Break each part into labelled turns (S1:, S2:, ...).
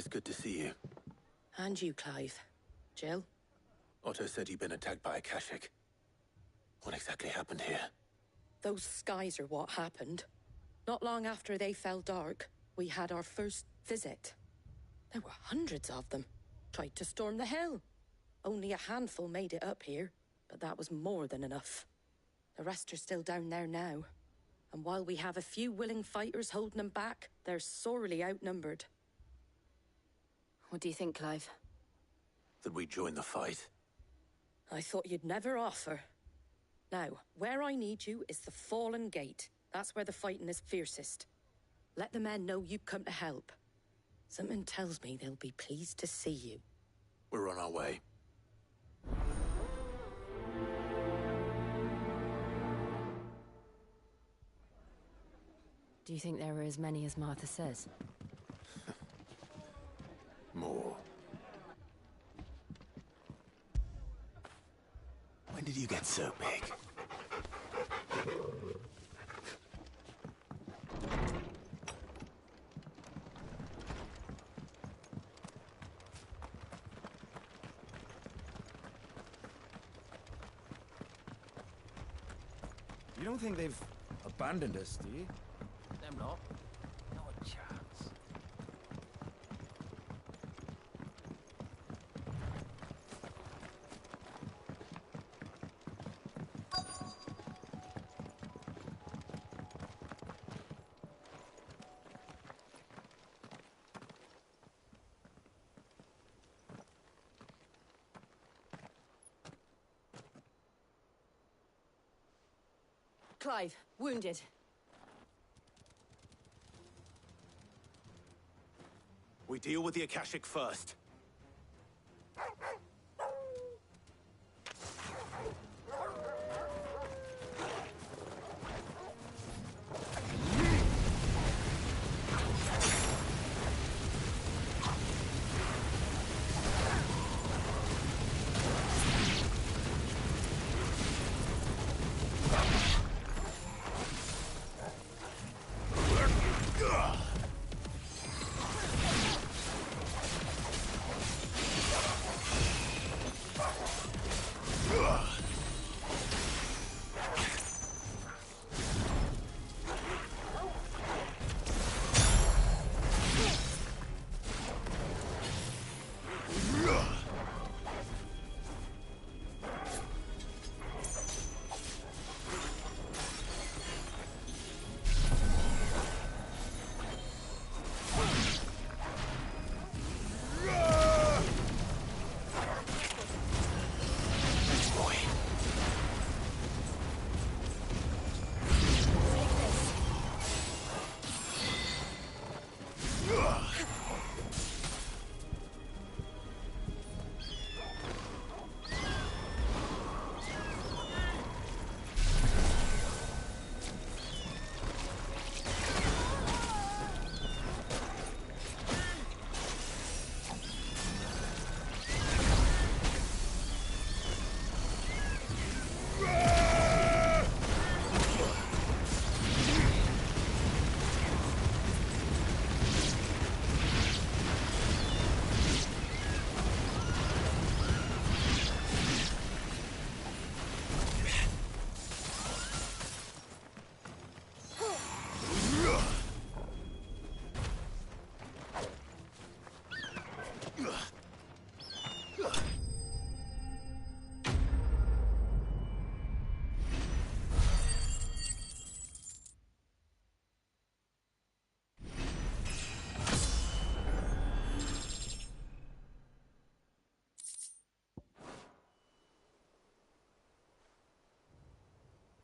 S1: good to see you.
S2: And you, Clive. Jill?
S1: Otto said you'd been attacked by a Kashik. What exactly happened here?
S2: Those skies are what happened. Not long after they fell dark, we had our first visit. There were hundreds of them. Tried to storm the hill. Only a handful made it up here, but that was more than enough. The rest are still down there now. And while we have a few willing fighters holding them back, they're sorely outnumbered. What do you think, Clive?
S1: That we join the fight?
S2: I thought you'd never offer. Now, where I need you is the Fallen Gate. That's where the fighting is fiercest. Let the men know you've come to help. Something tells me they'll be pleased to see you.
S1: We're on our way.
S2: Do you think there were as many as Martha says?
S1: More. When did you get so big?
S3: You don't think they've abandoned us, do you?
S4: Them not. Not a chance.
S2: Clive, wounded.
S1: We deal with the Akashic first.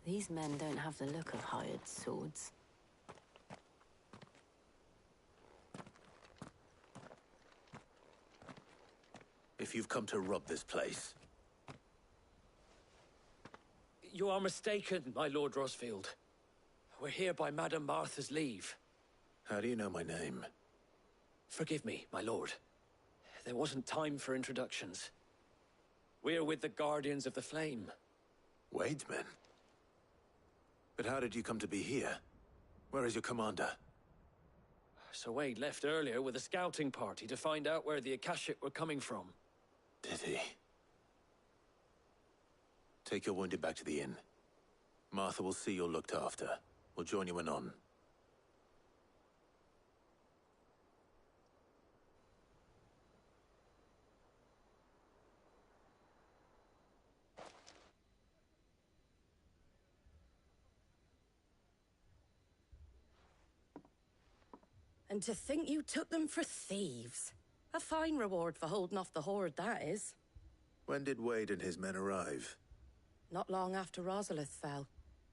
S2: These men don't have the look of hired swords.
S1: If you've come to rob this place.
S4: You are mistaken, my Lord Rosfield. We're here by Madame Martha's leave.
S1: How do you know my name?
S4: Forgive me, my lord. There wasn't time for introductions. We're with the Guardians of the Flame.
S1: Wade's men? But how did you come to be here? Where is your commander?
S4: So Wade left earlier with a scouting party to find out where the Akashic were coming from.
S1: Did he? Take your wounded back to the inn. Martha will see you're looked after. We'll join you anon.
S2: And to think you took them for thieves. A fine reward for holding off the horde, that is.
S1: When did Wade and his men arrive?
S2: Not long after Rosalith fell.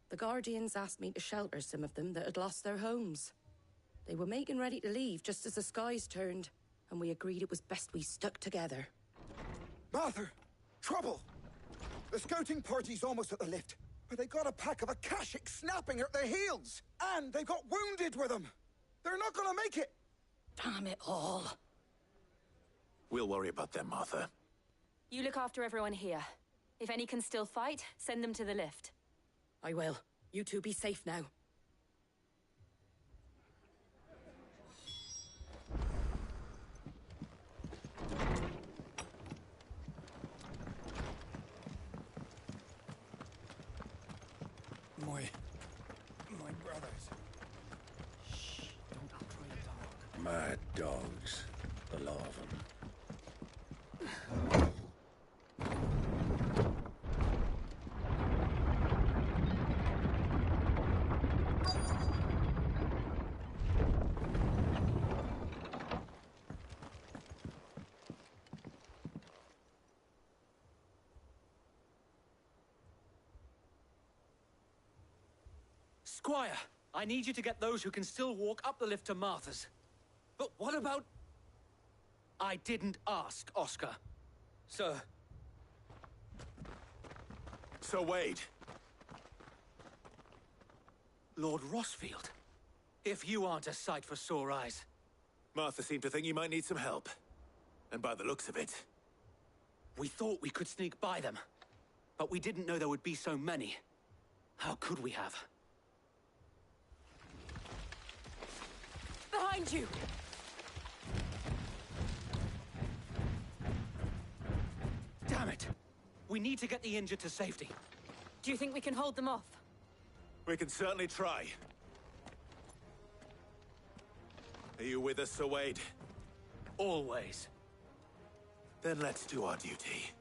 S2: The Guardians asked me to shelter some of them that had lost their homes. They were making ready to leave just as the skies turned, and we agreed it was best we stuck together.
S5: Martha! Trouble! The scouting party's almost at the lift, but they got a pack of Akashic snapping at their heels! And they've got wounded with them! They're not gonna make it!
S2: Damn it all.
S1: We'll worry about them, Martha.
S6: You look after everyone here. If any can still fight, send them to the lift.
S2: I will. You two be safe now.
S3: My brothers.
S4: Shh, don't try to talk.
S7: Mad dogs, the lot of them.
S4: Squire, I need you to get those who can still walk up the lift to Martha's. But what about... I didn't ask, Oscar. Sir.
S1: So Wade.
S4: Lord Rossfield. If you aren't a sight for sore eyes.
S1: Martha seemed to think you might need some help. And by the looks of it...
S4: We thought we could sneak by them. But we didn't know there would be so many. How could we have?
S6: Behind you!
S4: Damn it! We need to get the injured to safety.
S6: Do you think we can hold them off?
S1: We can certainly try. Are you with us, Sir Wade?
S4: Always.
S1: Then let's do our duty.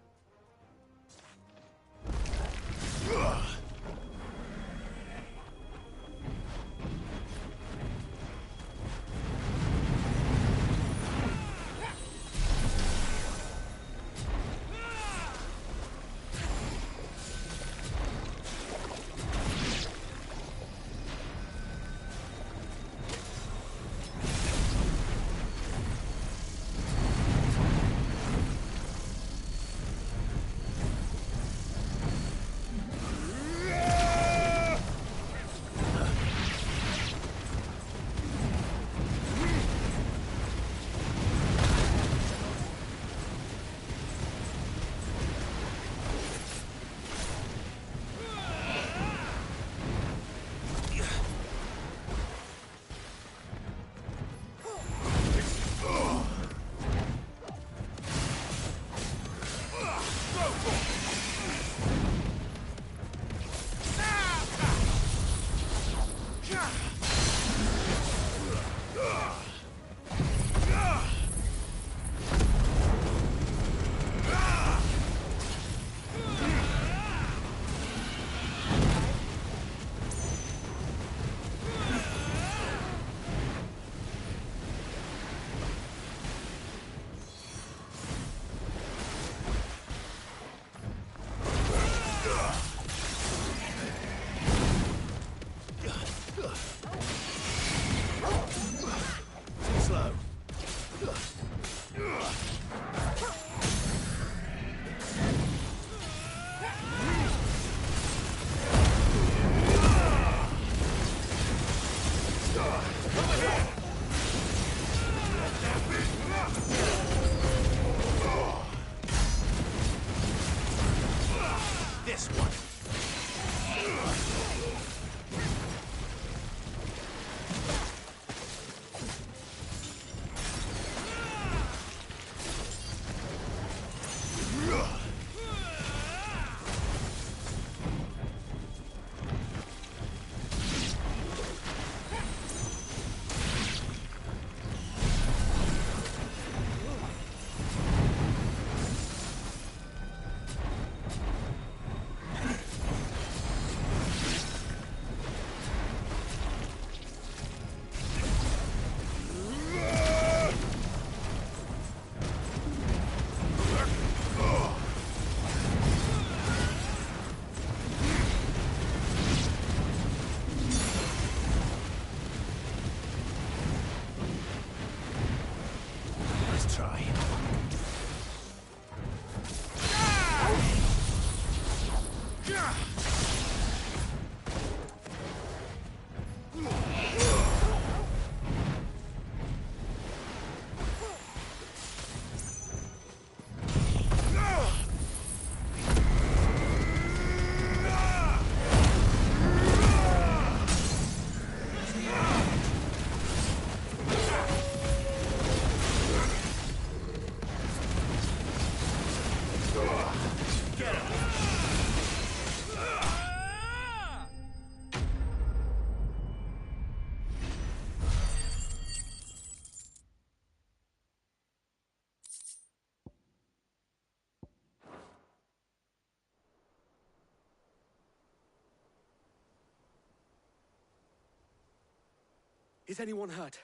S4: Is anyone hurt?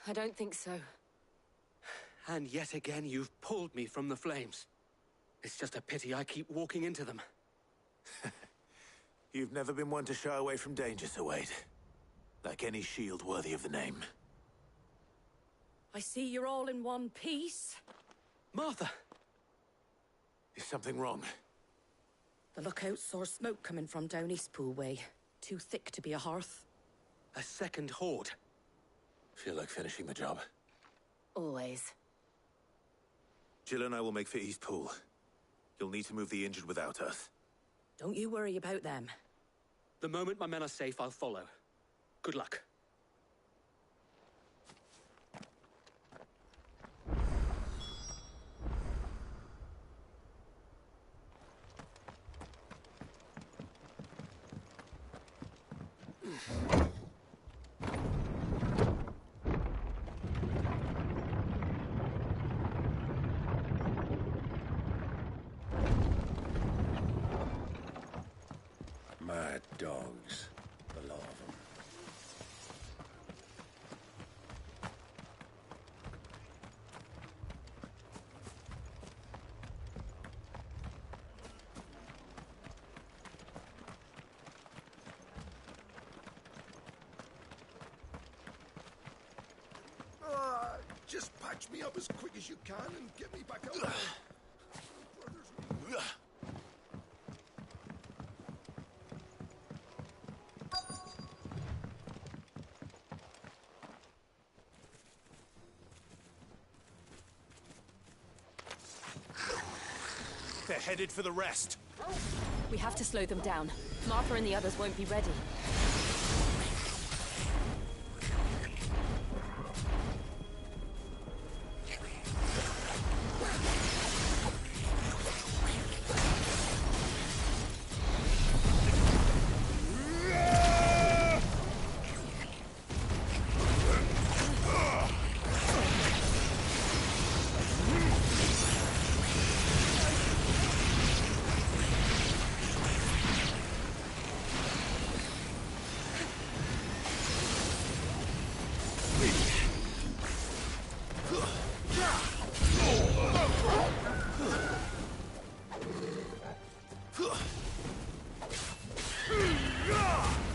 S6: I don't think so.
S4: And yet again, you've pulled me from the flames. It's just a pity I keep walking into them.
S1: You've never been one to shy away from danger, Sir Wade. Like any shield worthy of the name.
S2: I see you're all in one piece.
S4: Martha!
S1: Is something wrong?
S2: The lookout saw smoke coming from down Eastpool way. Too thick to be a hearth.
S4: A second horde.
S1: Feel like finishing the job.
S6: Always.
S1: Jill and I will make for Eastpool. You'll need to move the injured without us.
S2: Don't you worry about them.
S4: The moment my men are safe, I'll follow. Good luck.
S7: Mad dogs, the lot of them.
S8: Just patch me up as quick as you can and get me back out there.
S1: They're headed for the rest.
S6: We have to slow them down. Martha and the others won't be ready.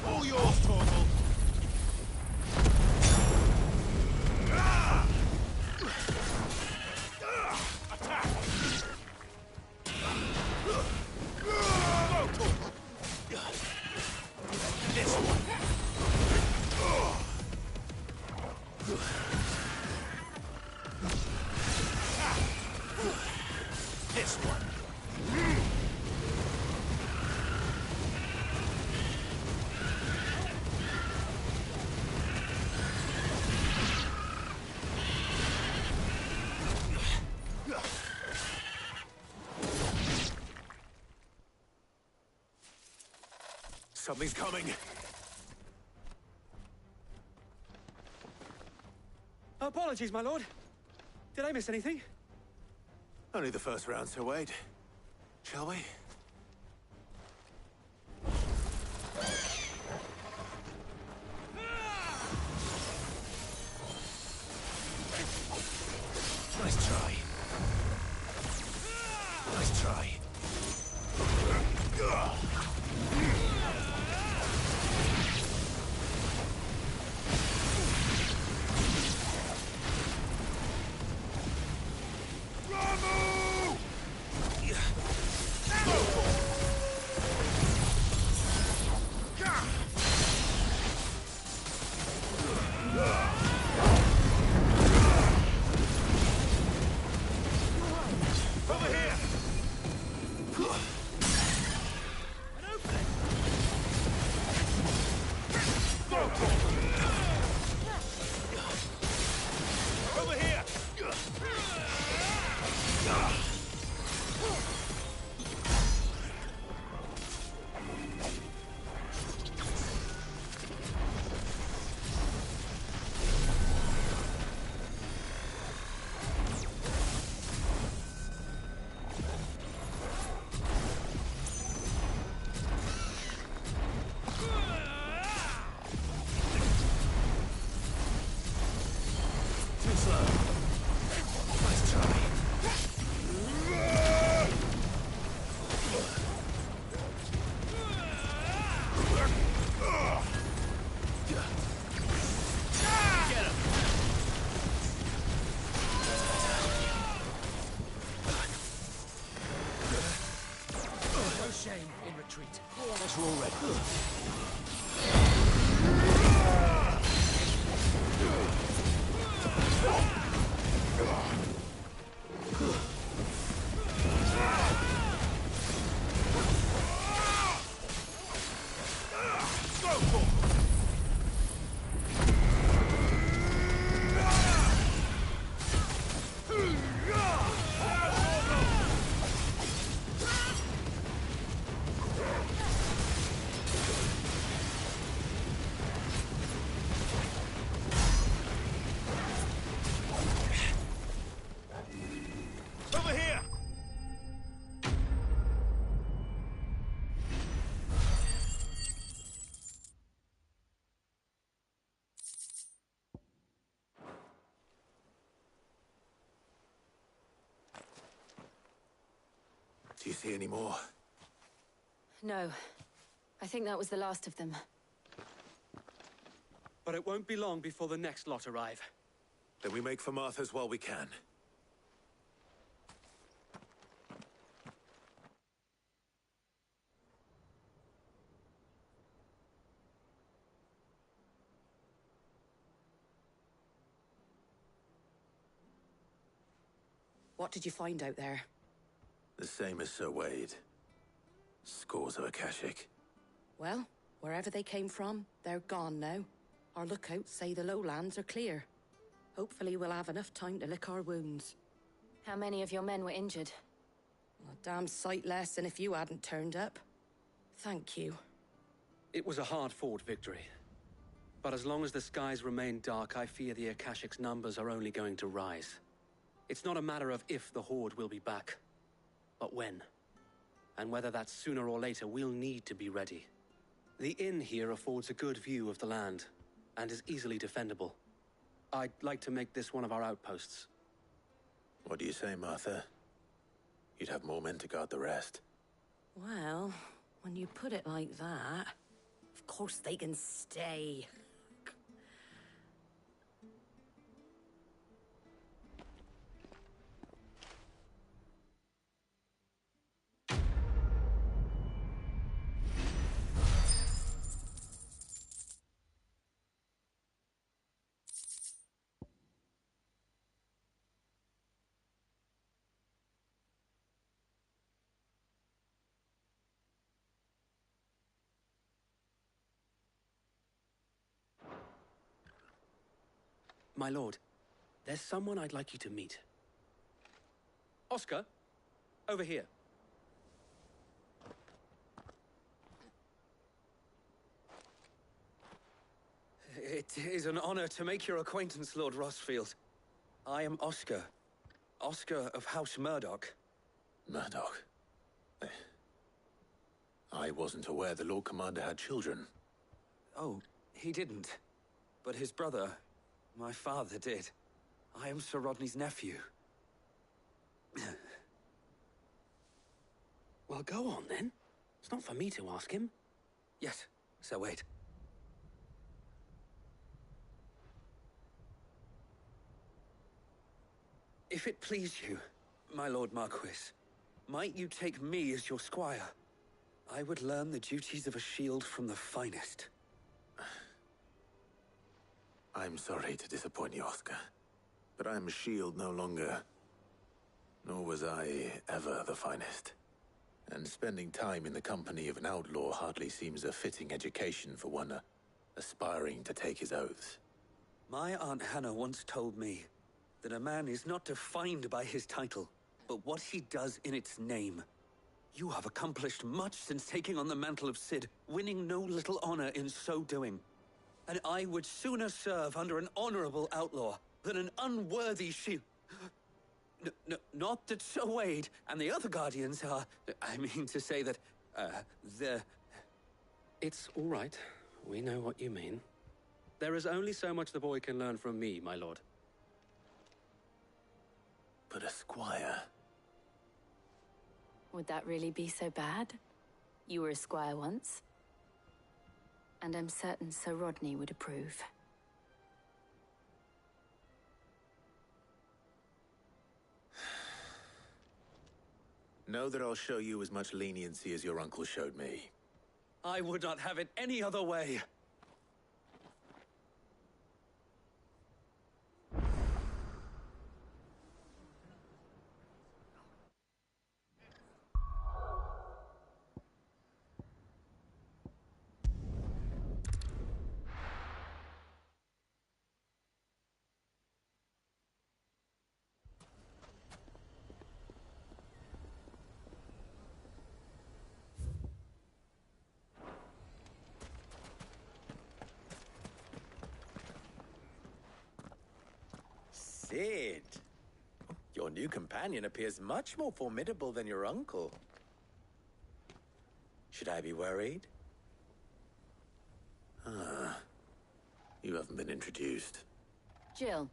S1: All yours, Torval. Attack! This one. This one. Something's coming.
S4: Apologies, my lord. Did I miss anything?
S1: Only the first round, Sir Wade. Shall we? Nice try. Nice try.
S4: retreat. Let's roll red.
S3: Over here!
S1: Do you see any more?
S6: No. I think that was the last of them.
S4: But it won't be long before the next lot arrive.
S1: Then we make for Martha's while we can.
S2: What did you find out there?
S1: The same as Sir Wade. Scores of Akashic.
S2: Well, wherever they came from, they're gone now. Our lookouts say the lowlands are clear. Hopefully we'll have enough time to lick our wounds.
S6: How many of your men were injured?
S2: A damn sight less than if you hadn't turned up. Thank you.
S4: It was a hard-fought victory. But as long as the skies remain dark, I fear the Akashic's numbers are only going to rise. It's not a matter of if the Horde will be back, but when. And whether that's sooner or later, we'll need to be ready. The inn here affords a good view of the land, and is easily defendable. I'd like to make this one of our outposts.
S1: What do you say, Martha? You'd have more men to guard the rest.
S2: Well, when you put it like that, of course they can stay.
S4: My lord, there's someone I'd like you to meet. Oscar, over here.
S9: It is an honor to make your acquaintance, Lord Rossfield. I am Oscar. Oscar of House Murdoch.
S1: Murdoch? I wasn't aware the Lord Commander had children.
S9: Oh, he didn't. But his brother, my father, did. I am Sir Rodney's nephew.
S4: Well, go on then. It's not for me to ask him.
S9: Yes, Sir Wade. If it please you, my Lord Marquis, might you take me as your squire? I would learn the duties of a shield from the finest.
S1: I'm sorry to disappoint you, Oscar. But I'm a shield no longer. Nor was I ever the finest. And spending time in the company of an outlaw hardly seems a fitting education for one aspiring to take his oaths.
S9: My Aunt Hannah once told me that a man is not defined by his title, but what he does in its name. You have accomplished much since taking on the mantle of Cid, winning no little honor in so doing. And I would sooner serve under an honorable outlaw than an unworthy shield. Not that Sir Wade and the other guardians are... I mean to say that, they're...
S4: It's all right. We know what you mean. There is only so much the boy can learn from me, my lord.
S1: But a squire...
S6: Would that really be so bad? You were a squire once. And I'm certain Sir Rodney would approve.
S1: Know that I'll show you as much leniency as your uncle showed me.
S9: I would not have it any other way.
S10: Sid, your new companion appears much more formidable than your uncle. Should I be worried?
S1: You haven't been introduced.
S6: Jill,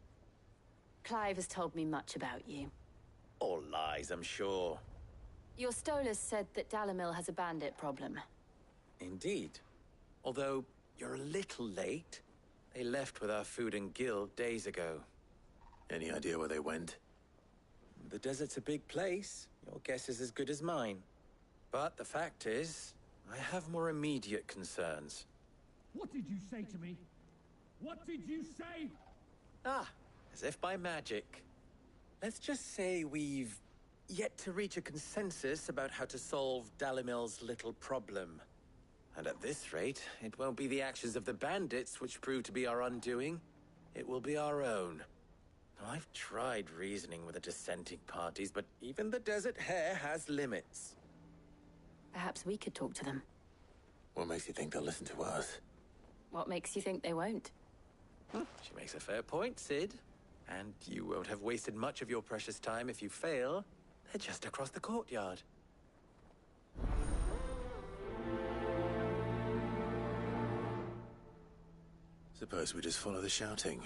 S6: Clive has told me much about you.
S10: All lies, I'm sure.
S6: Your Stolas said that Dalamil has a bandit problem.
S10: Indeed. Although, you're a little late. They left with our food and guild days ago.
S1: Any idea where they went?
S10: The desert's a big place. Your guess is as good as mine. But the fact is, I have more immediate concerns.
S3: What did you say to me? What did you say?
S10: Ah, as if by magic. Let's just say we've yet to reach a consensus about how to solve Dalimil's little problem. And at this rate, it won't be the actions of the bandits which prove to be our undoing. It will be our own. Now, I've tried reasoning with the dissenting parties, but even the Desert Hare has limits.
S6: Perhaps we could talk to them.
S1: What makes you think they'll listen to us?
S6: What makes you think they won't?
S10: She makes a fair point, Sid. And you won't have wasted much of your precious time if you fail. They're just across the courtyard.
S1: Suppose we just follow the shouting.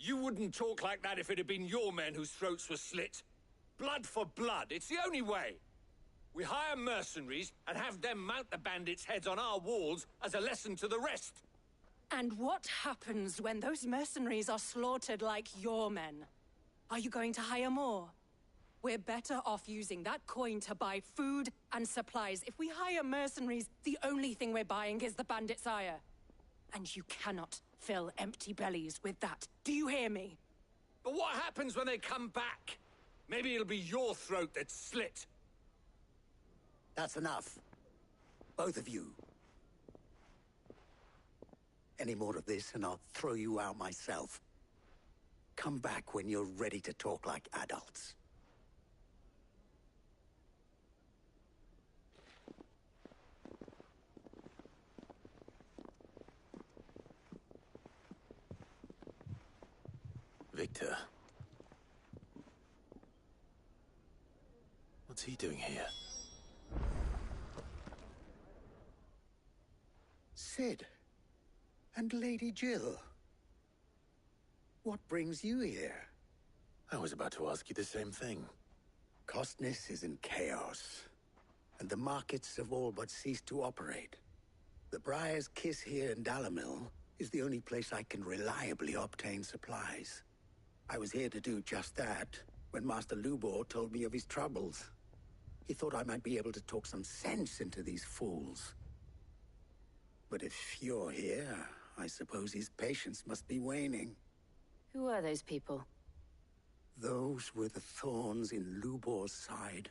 S3: You wouldn't talk like that if it had been your men whose throats were slit. Blood for blood, it's the only way. We hire mercenaries and have them mount the bandits' heads on our walls as a lesson to the rest.
S11: And what happens when those mercenaries are slaughtered like your men? Are you going to hire more? We're better off using that coin to buy food and supplies. If we hire mercenaries, the only thing we're buying is the bandit's ire. And you cannot fill empty bellies with that. Do you hear me?
S3: But what happens when they come back? Maybe it'll be your throat that's slit.
S12: That's enough. Both of you. Any more of this and I'll throw you out myself. Come back when you're ready to talk like adults.
S1: Victor. What's he doing here?
S12: Sid. And Lady Jill. What brings you here?
S1: I was about to ask you the same thing.
S12: Costness is in chaos, and the markets have all but ceased to operate. The Briar's Kiss here in Dalamil is the only place I can reliably obtain supplies. I was here to do just that when Master Lubor told me of his troubles. He thought I might be able to talk some sense into these fools. But if you're here, I suppose his patience must be waning.
S6: Who are those people?
S12: Those were the thorns in Lubor's side.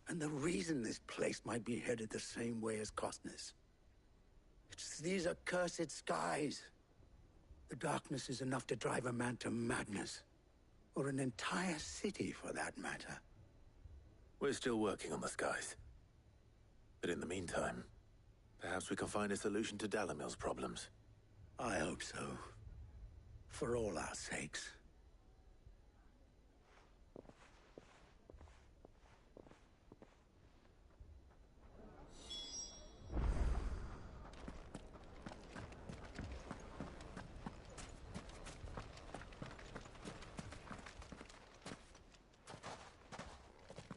S12: And the reason this place might be headed the same way as Costness. It's these accursed skies. The darkness is enough to drive a man to madness. Or an entire city, for that matter.
S1: We're still working on the skies. But in the meantime, perhaps we can find a solution to Dalamil's problems.
S12: I hope so. For all our sakes.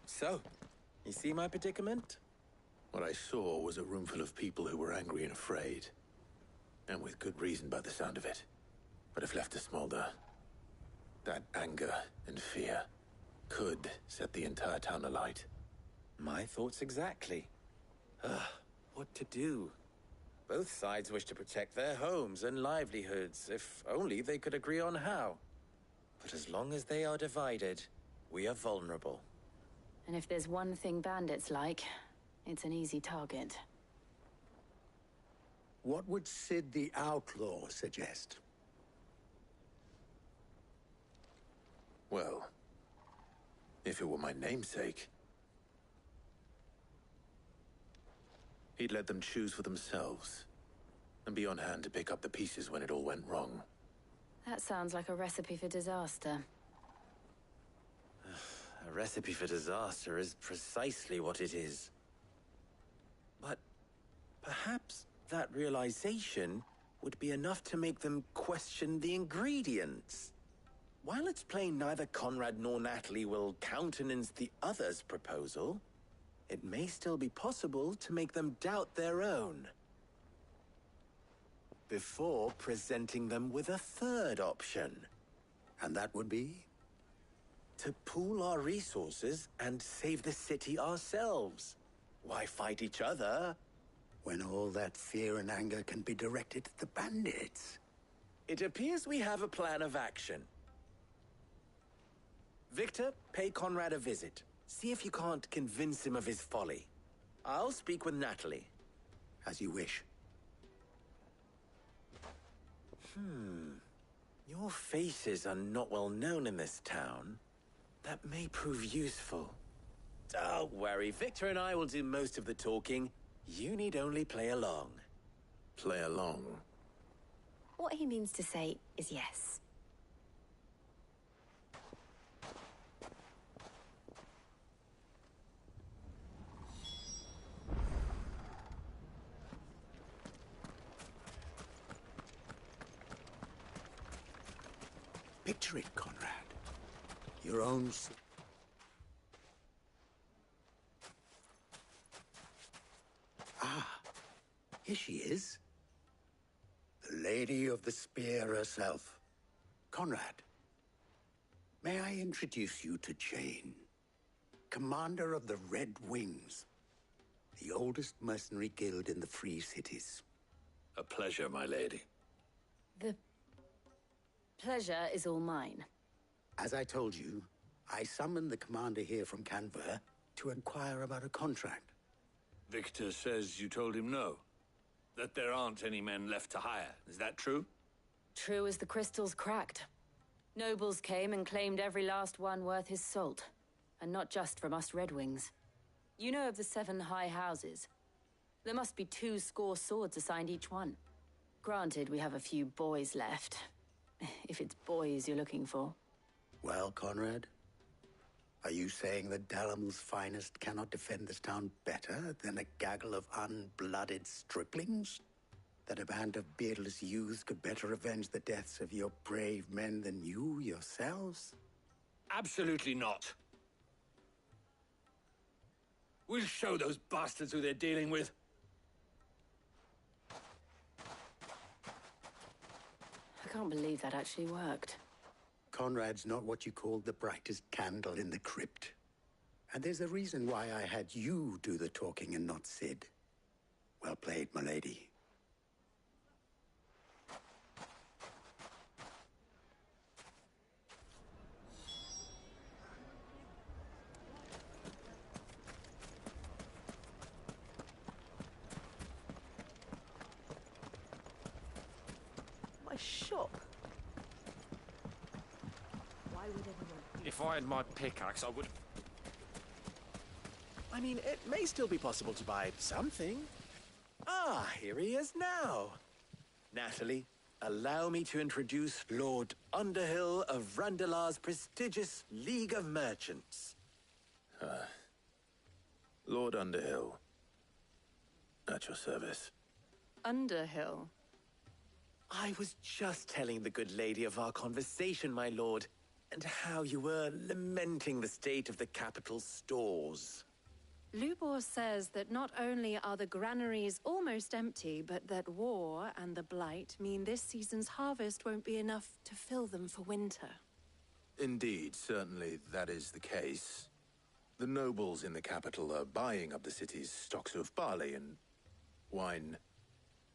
S10: So, You see my predicament?
S1: What I saw was a room full of people who were angry and afraid. And with good reason by the sound of it. But if left to smolder, that anger and fear could set the entire town alight.
S10: My thoughts exactly. What to do? Both sides wish to protect their homes and livelihoods, if only they could agree on how. But as long as they are divided, we are vulnerable.
S6: And if there's one thing bandits like, it's an easy target.
S12: What would Sid the Outlaw suggest?
S1: Well, if it were my namesake, he'd let them choose for themselves, and be on hand to pick up the pieces when it all went wrong.
S6: That sounds like a recipe for disaster.
S10: A recipe for disaster is precisely what it is. But perhaps that realization would be enough to make them question the ingredients. While it's plain neither Conrad nor Natalie will countenance the other's proposal, it may still be possible to make them doubt their own. Before presenting them with a third option.
S12: And that would be?
S10: To pool our resources and save the city ourselves. Why fight each other?
S12: When all that fear and anger can be directed at the bandits.
S10: It appears we have a plan of action. Victor, pay Conrad a visit. See if you can't convince him of his folly. I'll speak with Natalie.
S12: As you wish.
S10: Your faces are not well known in this town. That may prove useful. Don't worry, Victor and I will do most of the talking. You need only play along.
S1: Play along?
S6: What he means to say is yes.
S12: Picture it, Conrad. Your own... Ah, here she is. The Lady of the Spear herself. Conrad, may I introduce you to Jane, commander of the Red Wings, the oldest mercenary guild in the Free Cities.
S7: A pleasure, my lady.
S6: The pleasure is all mine.
S12: As I told you, I summoned the commander here from Canver to inquire about a contract.
S7: Victor says you told him no. That there aren't any men left to hire. Is that true?
S6: True as the crystals cracked. Nobles came and claimed every last one worth his salt. And not just from us Red Wings. You know of the 7 high houses. There must be 2 swords assigned each one. Granted, we have a few boys left. If it's boys you're looking for.
S12: Well, Conrad, are you saying that Dalamil's finest cannot defend this town better than a gaggle of unblooded striplings? That a band of beardless youths could better avenge the deaths of your brave men than you yourselves?
S3: Absolutely not. We'll show those bastards who they're dealing with.
S6: I can't believe that actually worked.
S12: Conrad's not what you called the brightest candle in the crypt. And there's a reason why I had you do the talking and not Sid. Well played, my lady.
S13: My shop. Why would anyone...
S3: If I had my pickaxe, I would...
S10: I mean, it may still be possible to buy something. Ah, here he is now. Natalie, allow me to introduce Lord Underhill of Randalar's prestigious League of Merchants.
S1: Lord Underhill. At your service.
S11: Underhill?
S10: I was just telling the good lady of our conversation, my lord, and how you were lamenting the state of the capital stores.
S11: Lubor says that not only are the granaries almost empty, but that war and the Blight mean this season's harvest won't be enough to fill them for winter.
S1: Indeed, certainly that is the case. The nobles in the capital are buying up the city's stocks of barley and wine,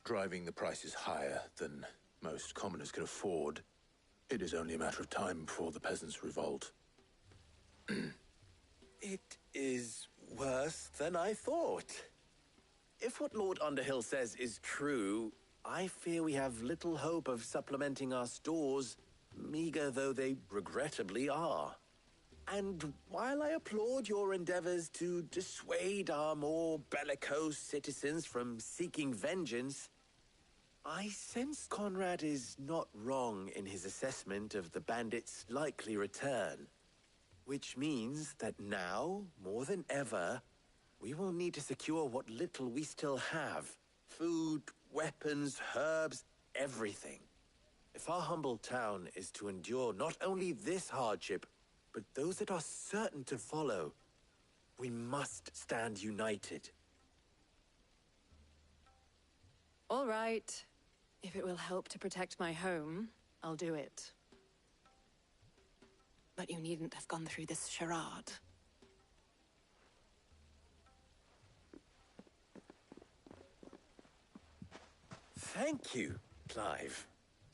S1: driving the prices higher than most commoners can afford. It is only a matter of time before the peasants revolt.
S10: It is worse than I thought. If what Lord Underhill says is true, I fear we have little hope of supplementing our stores, meager though they regrettably are. And while I applaud your endeavors to dissuade our more bellicose citizens from seeking vengeance, I sense Conrad is not wrong in his assessment of the bandits' likely return. Which means that now, more than ever, we will need to secure what little we still have. Food, weapons, herbs, everything. If our humble town is to endure not only this hardship, but those that are certain to follow, we must stand united.
S11: All right. If it will help to protect my home, I'll do it. But you needn't have gone through this charade.
S10: Thank you, Clive.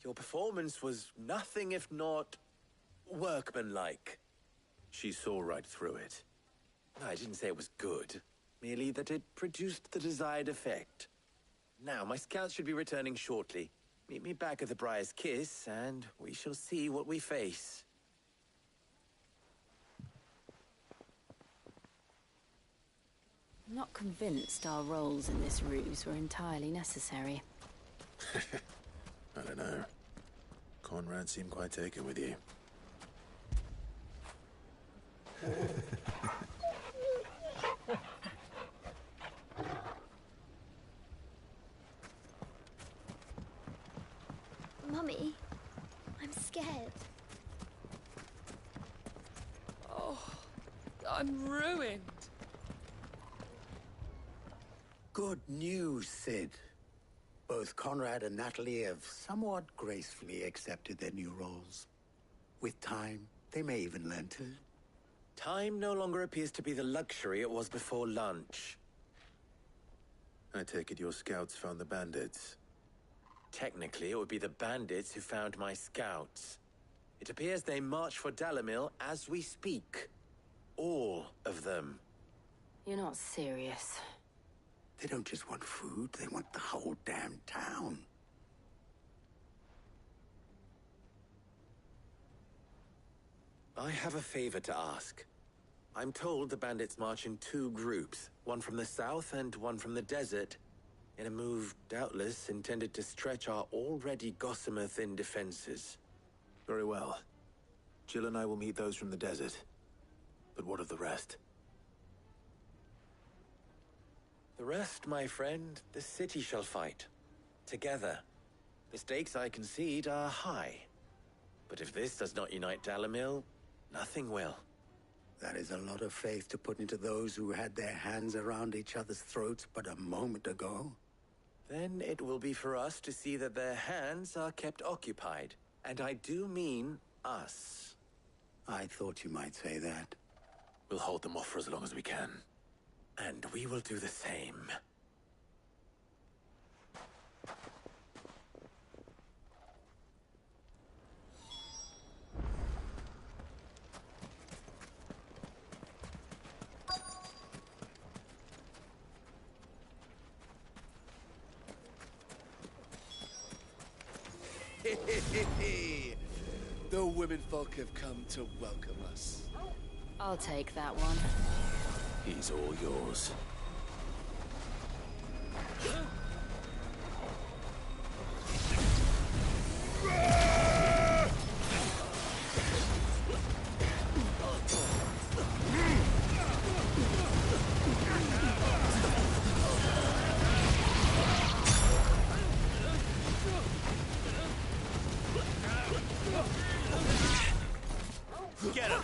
S10: Your performance was nothing if not workmanlike.
S1: She saw right through it.
S10: I didn't say it was good, merely that it produced the desired effect. Now, my scouts should be returning shortly. Meet me back at the Briar's Kiss, and we shall see what we face.
S6: I'm not convinced our roles in this ruse were entirely necessary.
S1: I don't know. Conrad seemed quite taken with you.
S14: Mummy, I'm scared.
S15: Oh, I'm ruined.
S12: Good news, Sid. Both Conrad and Natalie have somewhat gracefully accepted their new roles. With time, they may even learn to.
S10: Time no longer appears to be the luxury it was before lunch.
S1: I take it your scouts found the bandits.
S10: Technically, it would be the bandits who found my scouts. It appears they march for Dalimil as we speak. All of them.
S6: You're not serious.
S12: They don't just want food, they want the whole damn town.
S10: I have a favor to ask. I'm told the bandits march in two groups, one from the south and one from the desert, in a move doubtless intended to stretch our already gossamer-thin defenses.
S1: Very well. Jill and I will meet those from the desert. But what of the rest?
S10: The rest, my friend, the city shall fight. Together. The stakes, I concede, are high. But if this does not unite Dalimil, nothing will.
S12: That is a lot of faith to put into those who had their hands around each other's throats but a moment ago.
S10: Then it will be for us to see that their hands are kept occupied. And I do mean us.
S12: I thought you might say that.
S1: We'll hold them off for as long as we can.
S10: And we will do the same.
S16: The womenfolk have come to welcome us.
S6: I'll take that one.
S1: He's all yours.
S10: Get him!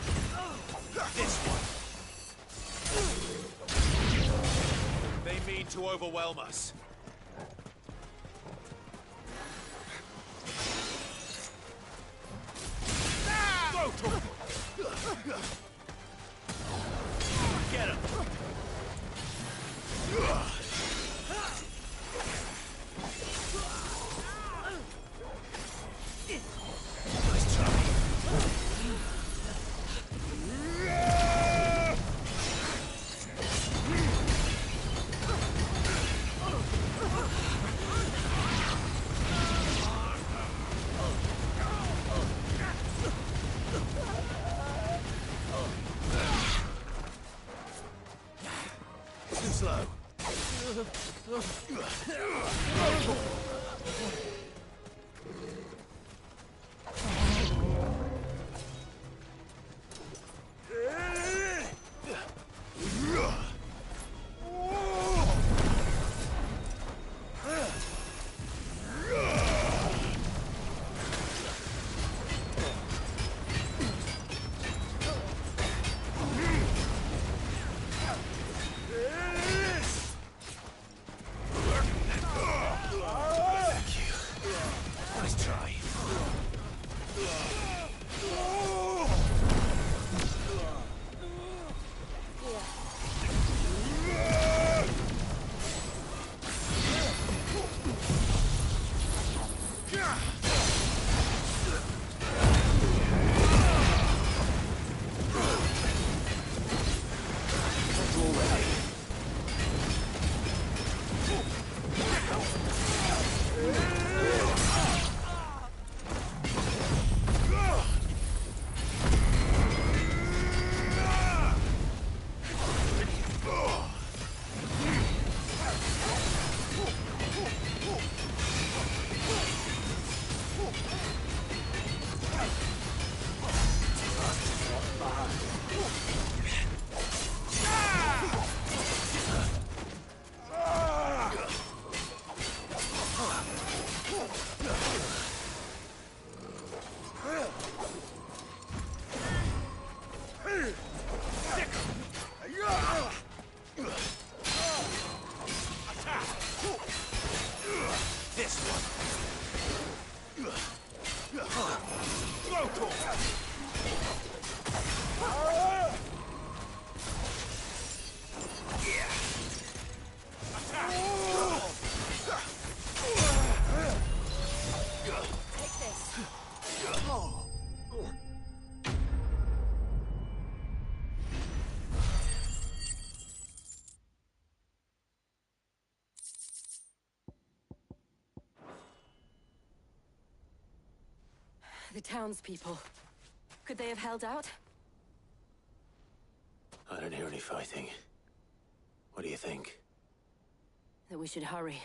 S10: This one!
S8: mean to overwhelm us.
S3: Get him!
S8: Nice try. Too slow. Nice try. This one.
S6: The townspeople. Could they have held out?
S1: I don't hear any fighting. What do you think?
S6: That we should hurry.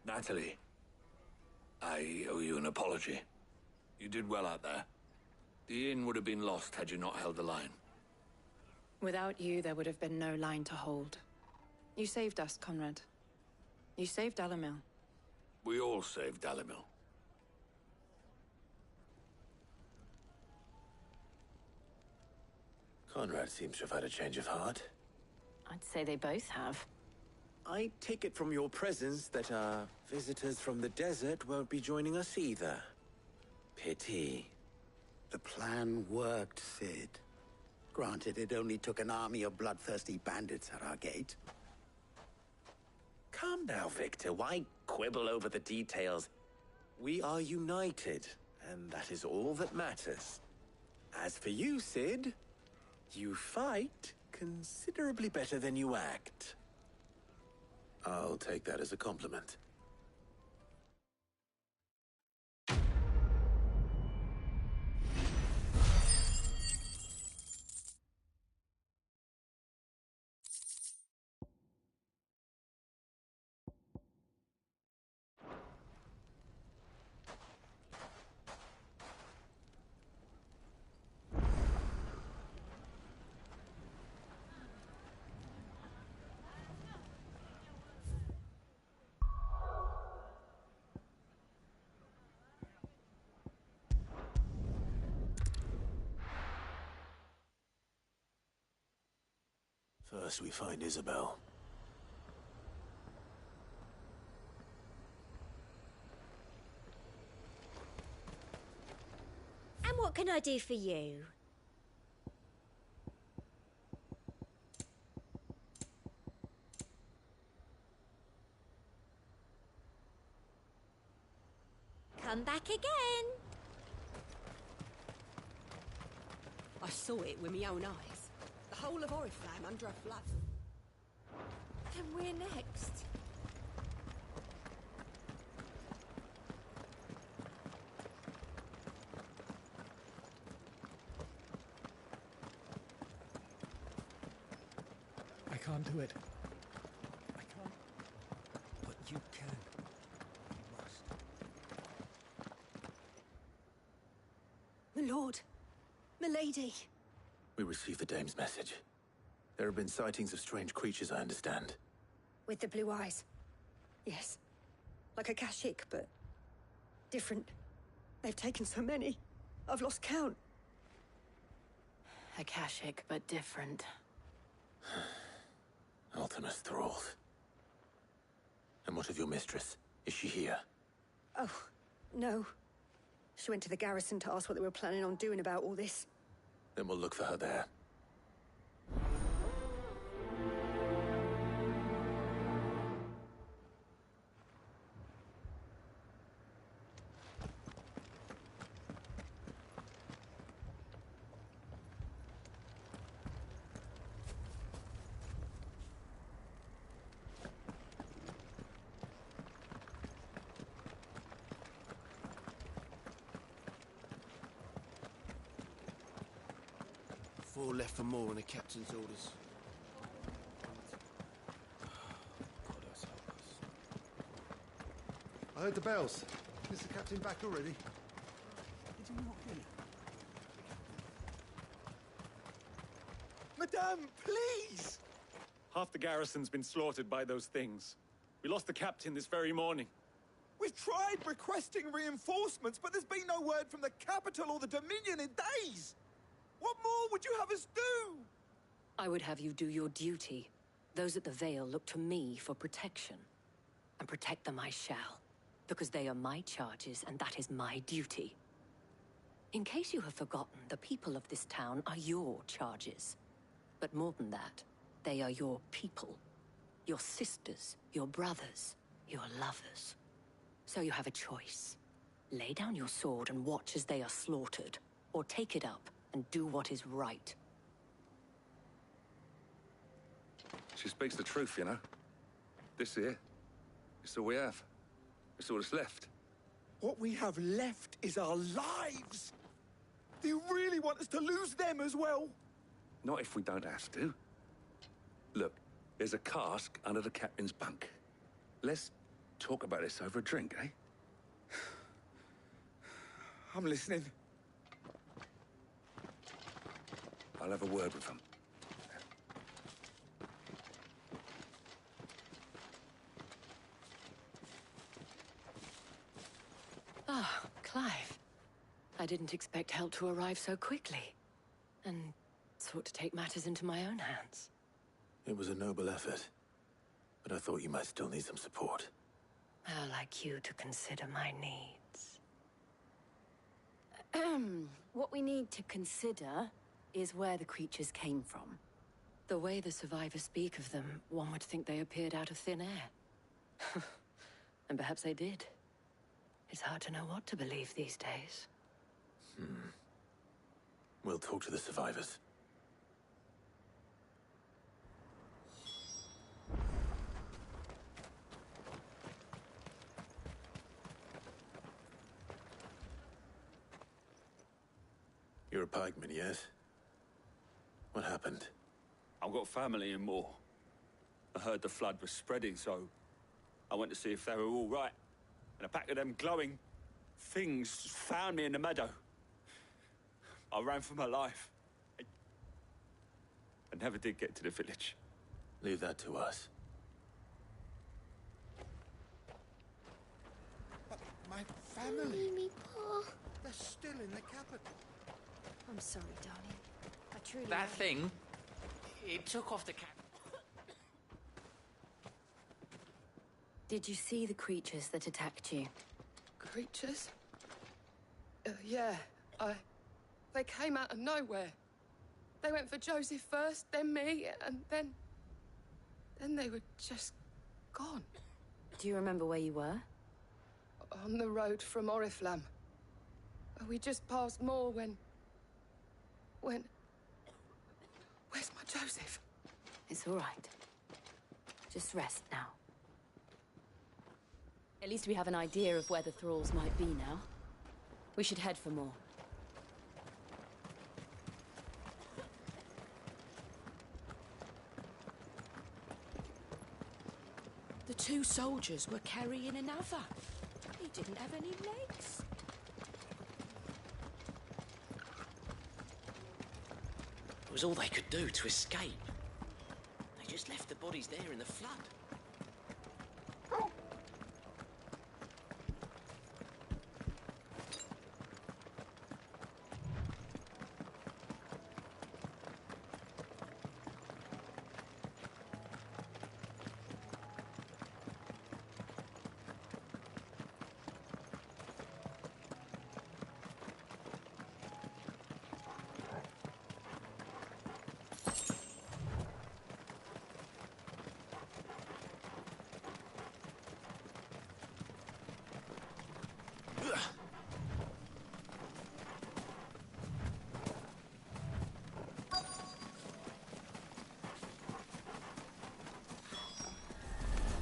S7: Natalie, I owe you an apology. You did well out there. The inn would have been lost had you not held the line.
S17: Without you, there would have been no line to hold. You saved us, Conrad. You saved Dalimil.
S7: We all saved Dalimil.
S1: Conrad seems to have had a change of heart.
S6: I'd say they both have.
S10: I take it from your presence that our visitors from the desert won't be joining us either. Pity.
S12: The plan worked, Sid. Granted, it only took an army of bloodthirsty bandits at our gate.
S10: Calm now, Victor. Why quibble over the details? We are united, and that is all that matters. As for you, Sid, you fight considerably better than you act.
S1: I'll take that as a compliment. First we find Isabel.
S14: And what can I do for you? Come back again.
S18: I saw it with my own eyes. The whole of Oriflamme under a flood.
S14: Then we're next.
S19: I can't do it. I can't. But you can. You must.
S18: My lord. Milady.
S1: We received the dame's message. There have been sightings of strange creatures, I understand.
S11: With the blue eyes. Yes. Like a Kashik, but different. They've taken so many. I've lost count.
S6: Akashic, but different.
S1: Ultimus thralls. And what of your mistress? Is she here?
S11: Oh, no. She went to the garrison to ask what they were planning on doing about all this.
S1: Then we'll look for her there.
S16: Four left for more in the captain's orders. God, that's helpless.
S8: I heard the bells. Is the captain back already?
S16: Did you not hear it?
S5: Madame, please!
S3: Half the garrison's been slaughtered by those things. We lost the captain this very morning.
S5: We've tried requesting reinforcements, but there's been no word from the capital or the Dominion in days! What more would you have us do?
S6: I would have you do your duty. Those at the Vale look to me for protection. And protect them I shall. Because they are my charges, and that is my duty. In case you have forgotten, the people of this town are your charges. But more than that, they are your people. Your sisters, your brothers, your lovers. So you have a choice. Lay down your sword and watch as they are slaughtered, or take it up and do what is right.
S7: She speaks the truth, you know. This here, it's all we have. It's all that's left.
S5: What we have left is our lives! Do you really want us to lose them as well?
S7: Not if we don't have to. Look, there's a cask under the captain's bunk. Let's talk about this over a drink, eh?
S5: I'm listening.
S7: I'll have a word with him.
S6: Ah, Clive. I didn't expect help to arrive so quickly. And sought to take matters into my own hands.
S1: It was a noble effort. But I thought you might still need some support.
S6: I'd like you to consider my needs. What we need to consider is where the creatures came from. The way the survivors speak of them, one would think they appeared out of thin air. And perhaps they did. It's hard to know what to believe these days.
S1: We'll talk to the survivors. You're a pikeman, yes? What happened?
S3: I've got family in Moor. I heard the flood was spreading, so I went to see if they were all right. And a pack of them glowing things found me in the meadow. I ran for my life. I never did get to the village.
S1: Leave that to us.
S8: But my family...
S14: Me, Paul.
S8: They're still in the capital.
S14: I'm sorry, darling. I truly
S20: That
S14: am.
S20: thing, it took off the cap.
S6: Did you see the creatures that attacked you?
S15: Creatures? Yeah, They came out of nowhere. They went for Joseph first, then me, and then they were just gone.
S6: Do you remember where you were?
S15: On the road from Oriflamme. We just passed more when... Where's my Joseph?
S6: It's all right. Just rest now. At least we have an idea of where the thralls might be now. We should head for more.
S2: The two soldiers were carrying another. He didn't have any legs.
S20: It was all they could do to escape. They just left the bodies there in the flood.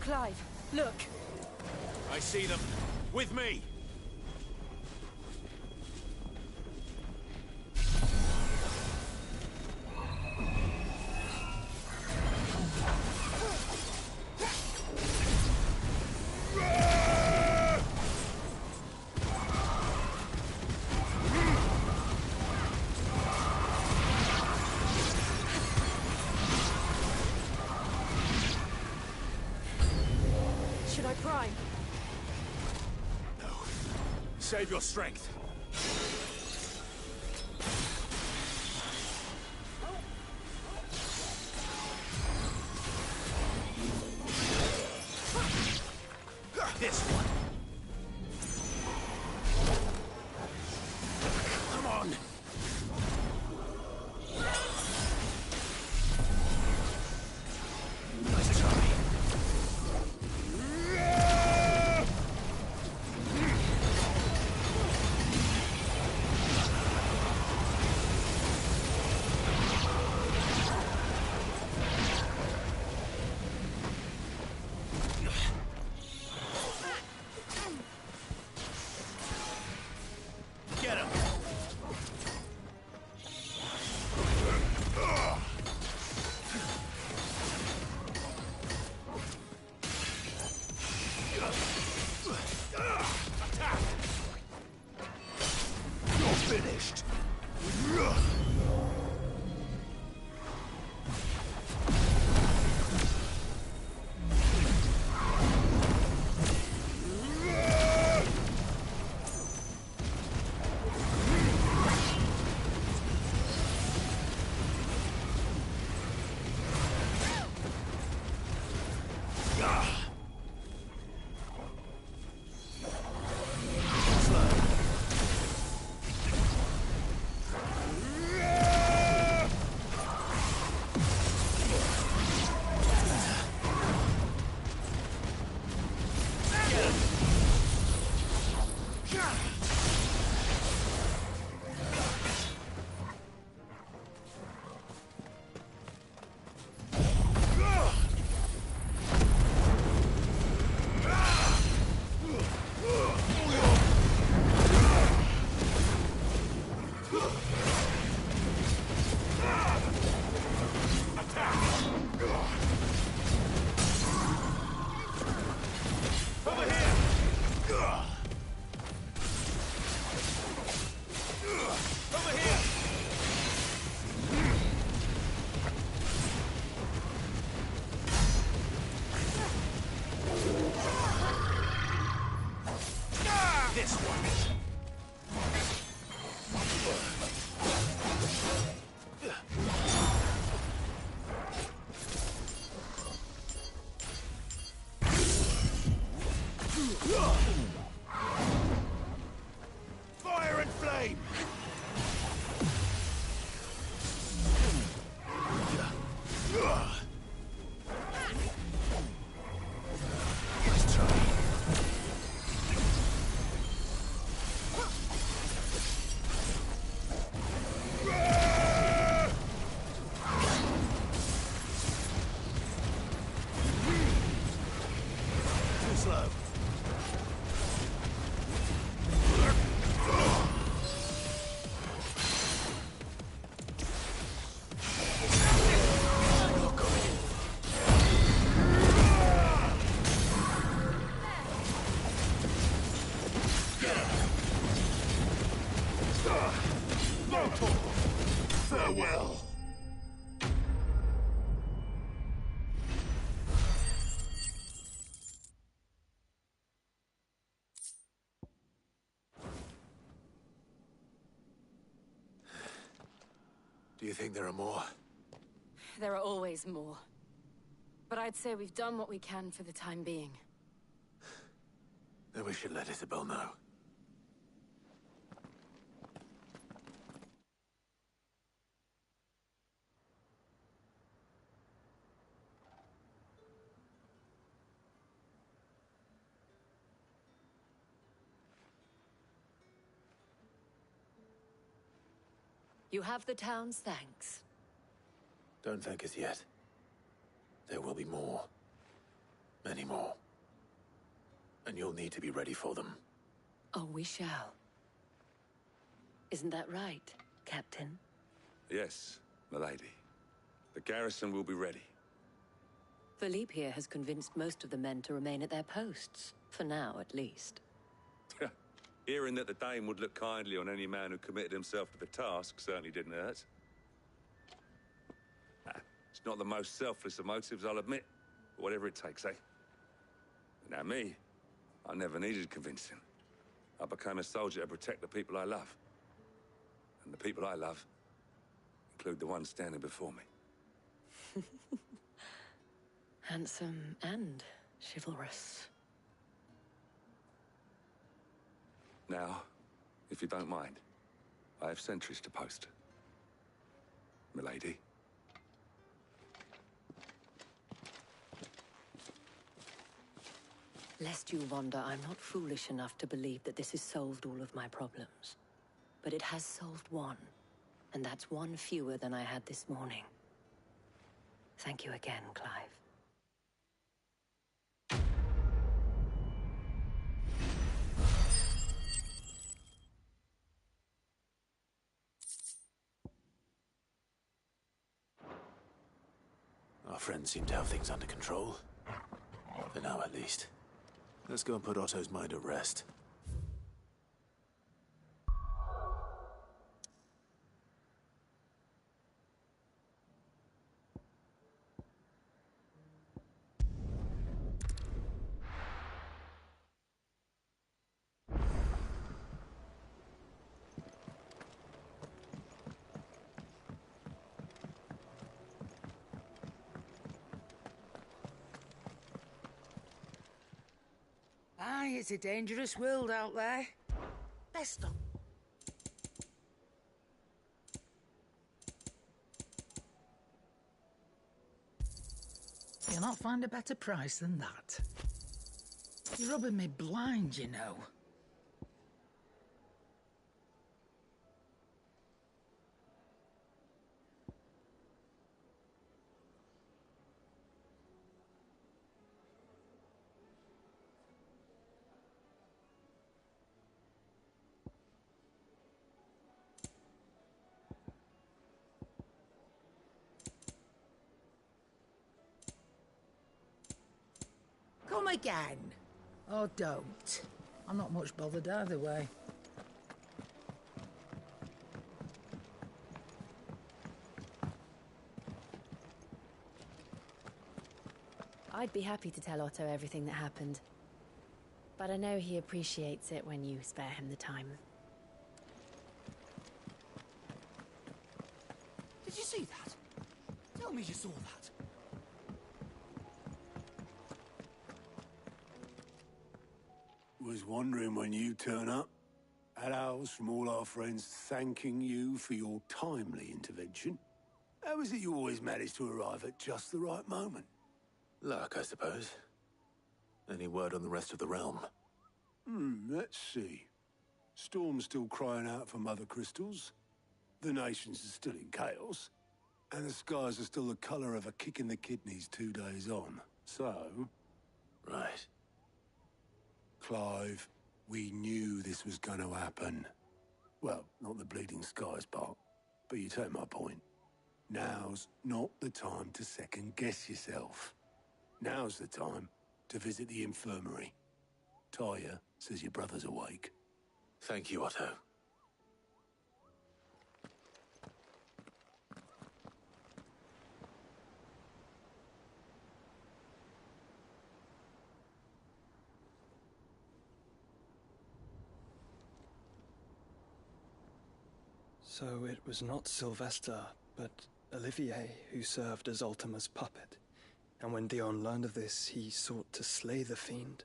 S11: Clive, look.
S3: I see them. With me.
S11: Should I prime?
S3: No. Save your strength. This one. Come on. Nice try. Get him! Attack! You're finished! This one.
S8: Fire and flame!
S1: Nice try.
S8: Too slow. Farewell.
S1: Do you think there are more?
S6: There are always more. But I'd say we've done what we can for the time being.
S1: Then we should let Isabel know.
S2: You have the town's thanks.
S1: Don't thank us yet. There will be more. Many more. And you'll need to be ready for them.
S2: Oh, we shall. Isn't that right, Captain?
S7: Yes, milady. The garrison will be ready.
S2: Philippe here has convinced most of the men to remain at their posts. For now, at least.
S7: Hearing that the Dane would look kindly on any man who committed himself to the task certainly didn't hurt. It's not the most selfless of motives, I'll admit. But whatever it takes, eh? Now me, I never needed convincing. I became a soldier to protect the people I love. And the people I love include the ones standing before me.
S2: Handsome and chivalrous.
S7: Now, if you don't mind, I have sentries to post. Milady.
S2: Lest you wonder, I'm not foolish enough to believe that this has solved all of my problems. But it has solved one, and that's one fewer than I had this morning. Thank you again, Clive.
S1: Our friends seem to have things under control. For now, at least. Let's go and put Otto's mind at rest.
S21: Aye, it's a dangerous world out there. Best not. You'll not find a better price than that. You're rubbing me blind, you know. Come again. Or don't. I'm not much bothered either way.
S6: I'd be happy to tell Otto everything that happened. But I know he appreciates it when you spare him the time.
S21: Did you see that? Tell me you saw that.
S4: Was wondering when you turn up. Hellos from all our friends thanking you for your timely intervention. How is it you always manage to arrive at just the right moment?
S1: Luck, I suppose. Any word on the rest of the realm?
S4: Let's see. Storm's still crying out for mother crystals. The nations are still in chaos. And the skies are still the colour of a kick in the kidneys 2 days on. So...
S1: Right.
S4: Clive, we knew this was going to happen. Well, not the bleeding skies part, but you take my point. Now's not the time to second-guess yourself. Now's the time to visit the infirmary. Talia says your brother's awake.
S1: Thank you, Otto.
S19: So it was not Sylvester, but Olivier who served as Ultima's puppet. And when Dion learned of this, he sought to slay the fiend.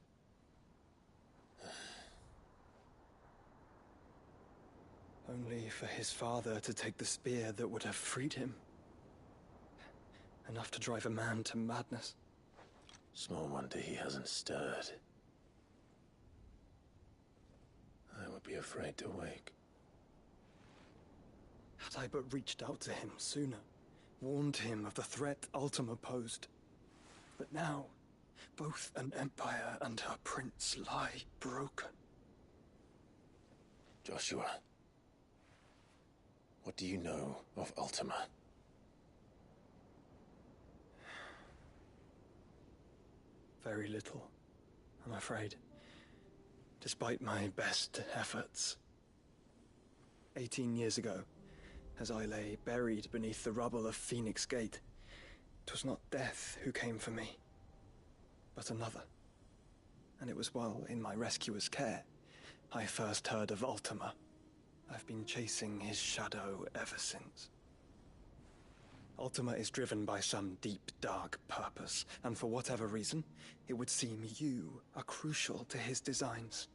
S19: Only for his father to take the spear that would have freed him. Enough to drive a man to madness.
S1: Small wonder he hasn't stirred. I would be afraid to wake.
S19: Had I but reached out to him sooner, warned him of the threat Ultima posed. But now, both an empire and her prince lie broken.
S1: Joshua, what do you know of Ultima?
S19: Very little, I'm afraid. Despite my best efforts. 18 years ago, as I lay buried beneath the rubble of Phoenix Gate, 'twas not death who came for me, but another. And it was while in my rescuer's care, I first heard of Ultima. I've been chasing his shadow ever since. Ultima is driven by some deep, dark purpose, and for whatever reason, it would seem you are crucial to his designs.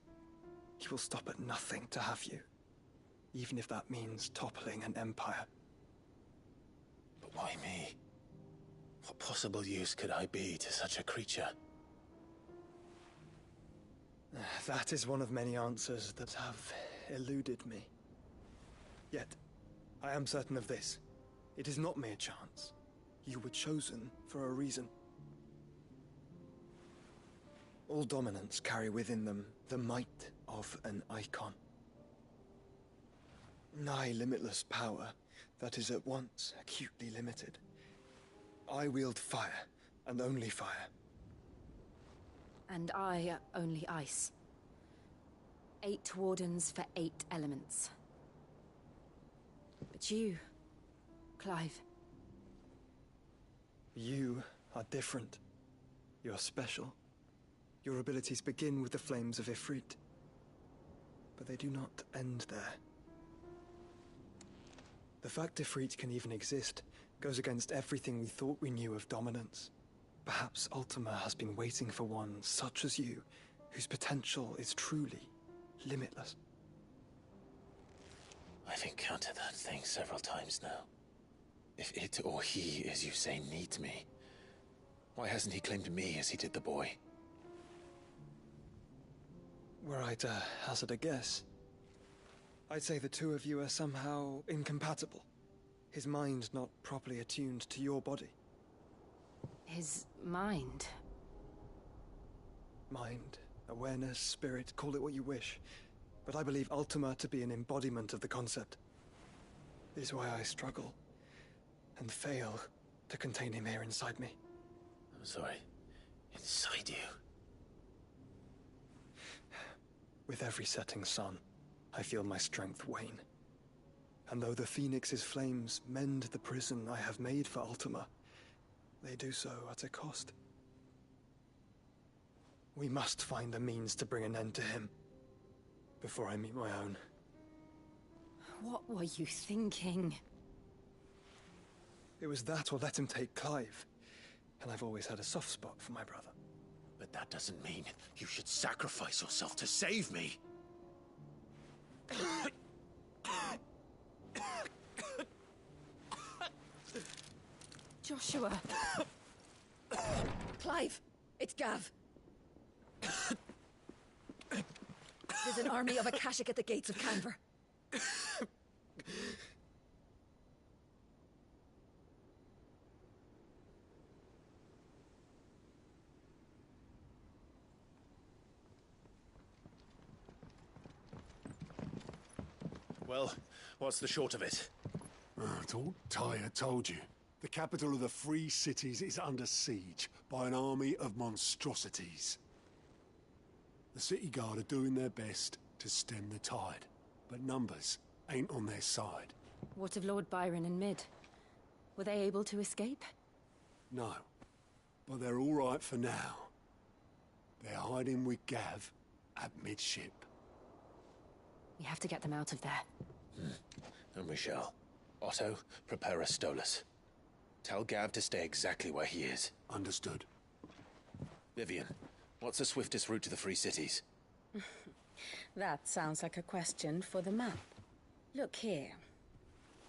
S19: He will stop at nothing to have you, even if that means toppling an empire.
S1: But why me? What possible use could I be to such a creature?
S19: That is one of many answers that have eluded me. Yet, I am certain of this. It is not mere chance. You were chosen for a reason. All dominants carry within them the might of an icon. Nigh limitless power that is at once acutely limited. I wield fire, and only fire.
S6: And I only ice. 8 wardens for 8 elements. But you, Clive.
S19: You are different. You're special. Your abilities begin with the flames of Ifrit. But they do not end there. The fact Ifrit can even exist goes against everything we thought we knew of dominance. Perhaps Ultima has been waiting for one such as you, whose potential is truly limitless.
S1: I've encountered that thing several times now. If it or he, as you say, needs me, why hasn't he claimed me as he did the boy?
S19: Were I to hazard a guess, I'd say the two of you are somehow incompatible. His mind not properly attuned to your body.
S6: His mind?
S19: Mind, awareness, spirit, call it what you wish. But I believe Ultima to be an embodiment of the concept. This is why I struggle and fail to contain him here inside me.
S1: I'm sorry. Inside you?
S19: With every setting sun, I feel my strength wane. And though the Phoenix's flames mend the prison I have made for Ultima, they do so at a cost. We must find a means to bring an end to him before I meet my own.
S6: What were you thinking?
S19: It was that or let him take Clive. And I've always had a soft spot for my brother.
S1: But that doesn't mean you should sacrifice yourself to save me.
S2: Joshua. Clive, it's Gav. There's an army of Akashic at the gates of Canver.
S1: Well, what's the short of it?
S4: It's all Tyre told you. The capital of the Free Cities is under siege by an army of monstrosities. The city guard are doing their best to stem the tide, but numbers ain't on their side.
S6: What of Lord Byron and Mid? Were they able to escape?
S4: No, but they're all right for now. They're hiding with Gav at midship.
S6: We have to get them out of there.
S1: And we shall. Otto, prepare a Stolas. Tell Gav to stay exactly where he is.
S4: Understood.
S1: Vivian, what's the swiftest route to the Free Cities?
S9: That sounds like a question for the map. Look here.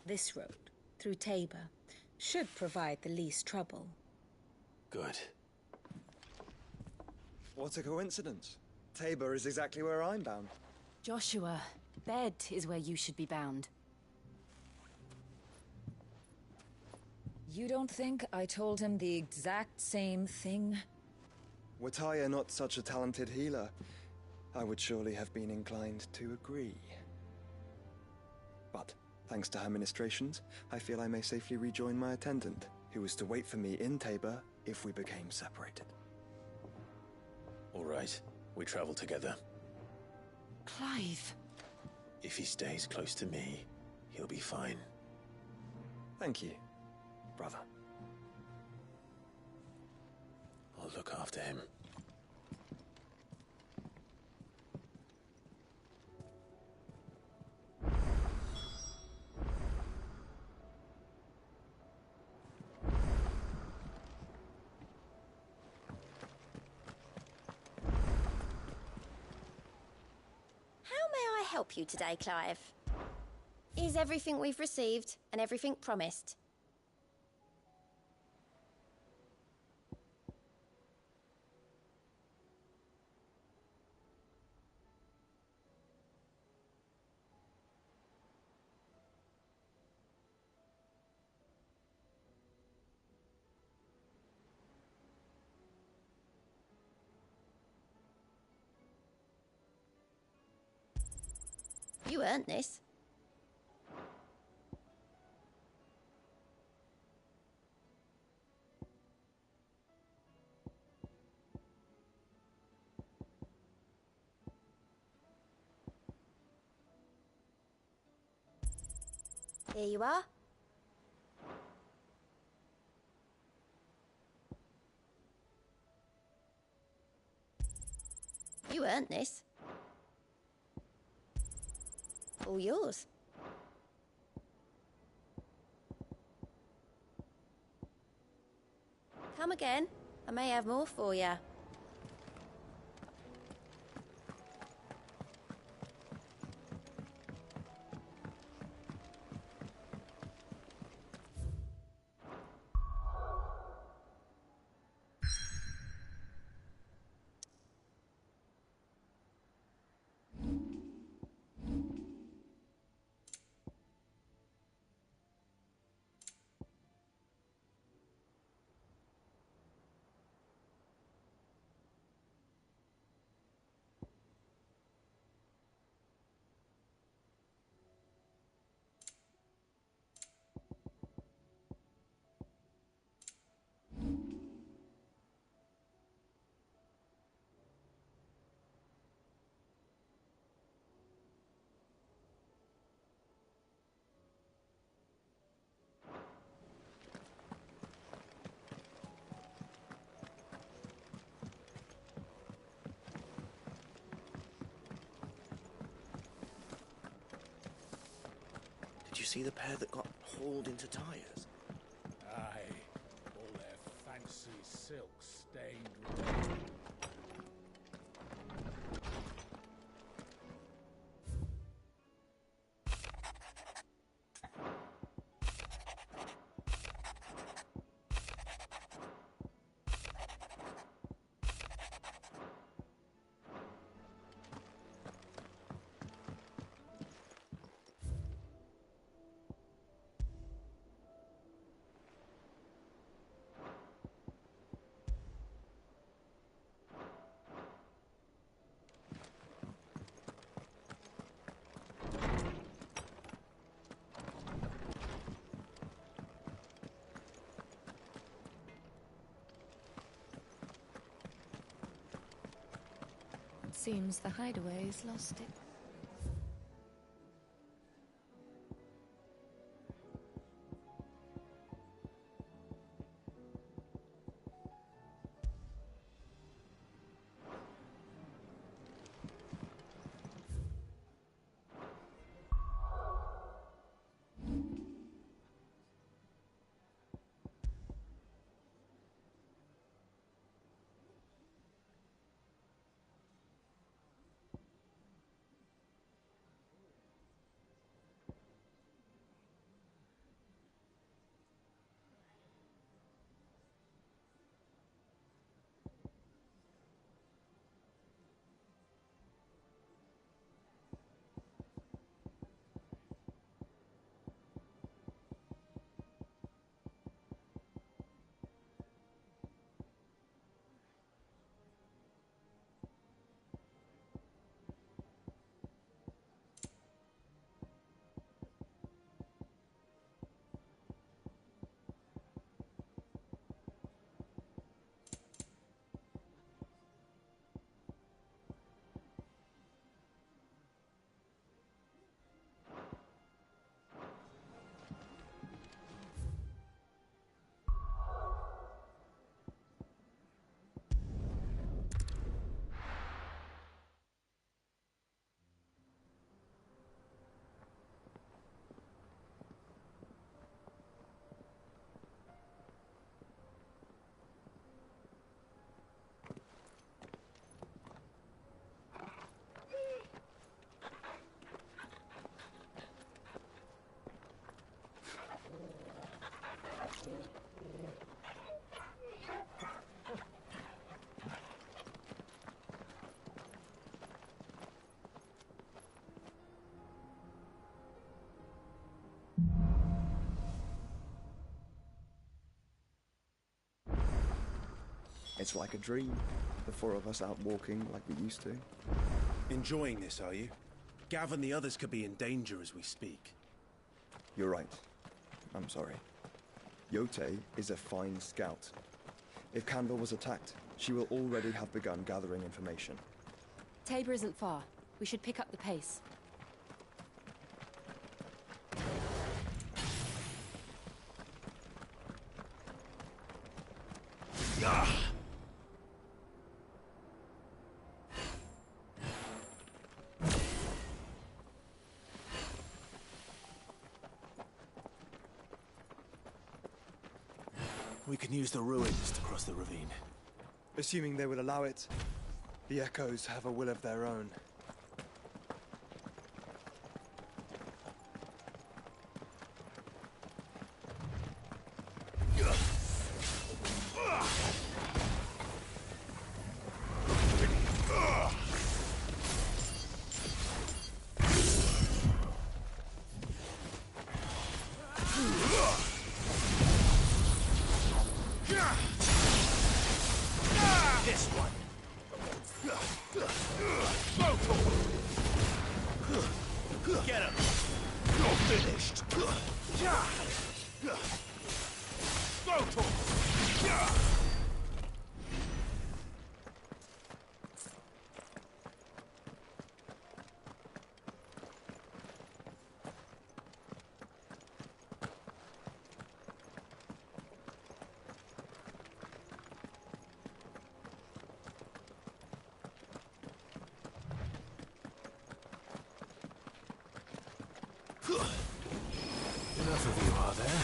S9: This road, through Tabor, should provide the least trouble.
S1: Good.
S19: What a coincidence. Tabor is exactly where I'm bound.
S6: Joshua, bed is where you should be bound.
S9: You don't think I told him the exact same thing?
S19: Were Tyre not such a talented healer, I would surely have been inclined to agree. But, thanks to her ministrations, I feel I may safely rejoin my attendant, who was to wait for me in Tabor if we became separated.
S1: All right, we travel together.
S6: Clive.
S1: If he stays close to me, he'll be fine.
S19: Thank you, brother.
S1: I'll look after him.
S22: Help you today, Clive? Is everything we've received and everything promised? You earned this. Here you are. You earned this. All yours. Come again. I may have more for you.
S20: Did you see the pair that got hauled into Tyres?
S23: Aye, all their fancy silks stained red.
S13: seems the hideaway's lost it.
S17: It's like a dream. The four of us out walking like we used to.
S16: Enjoying this, are you? Gav and the others could be in danger as we speak.
S17: You're right. I'm sorry. Yote is a fine scout. If Canva was attacked, she will already have begun gathering information.
S6: Tabor isn't far. We should pick up the pace.
S16: We can use the ruins to cross the ravine.
S19: Assuming they will allow it. The Echoes have a will of their own.
S16: Enough of you, are there?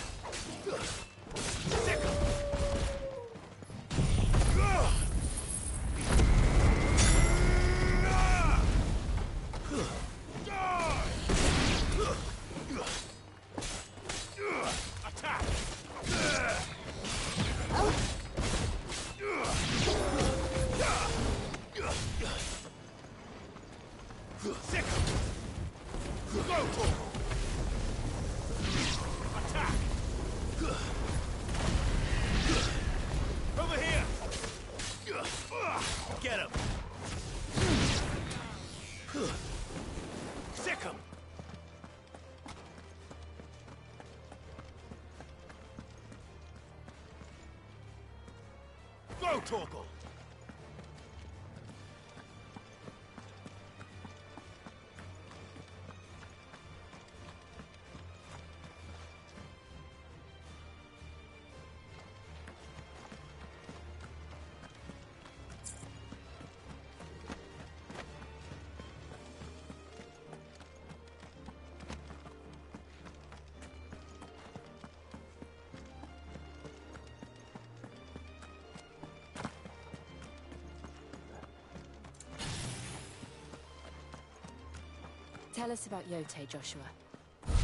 S3: Attack! Sick! Go, Torgal! Attack! Over here! Get him! Sick him! Go, Torgal!
S6: Tell us about Yote, Joshua.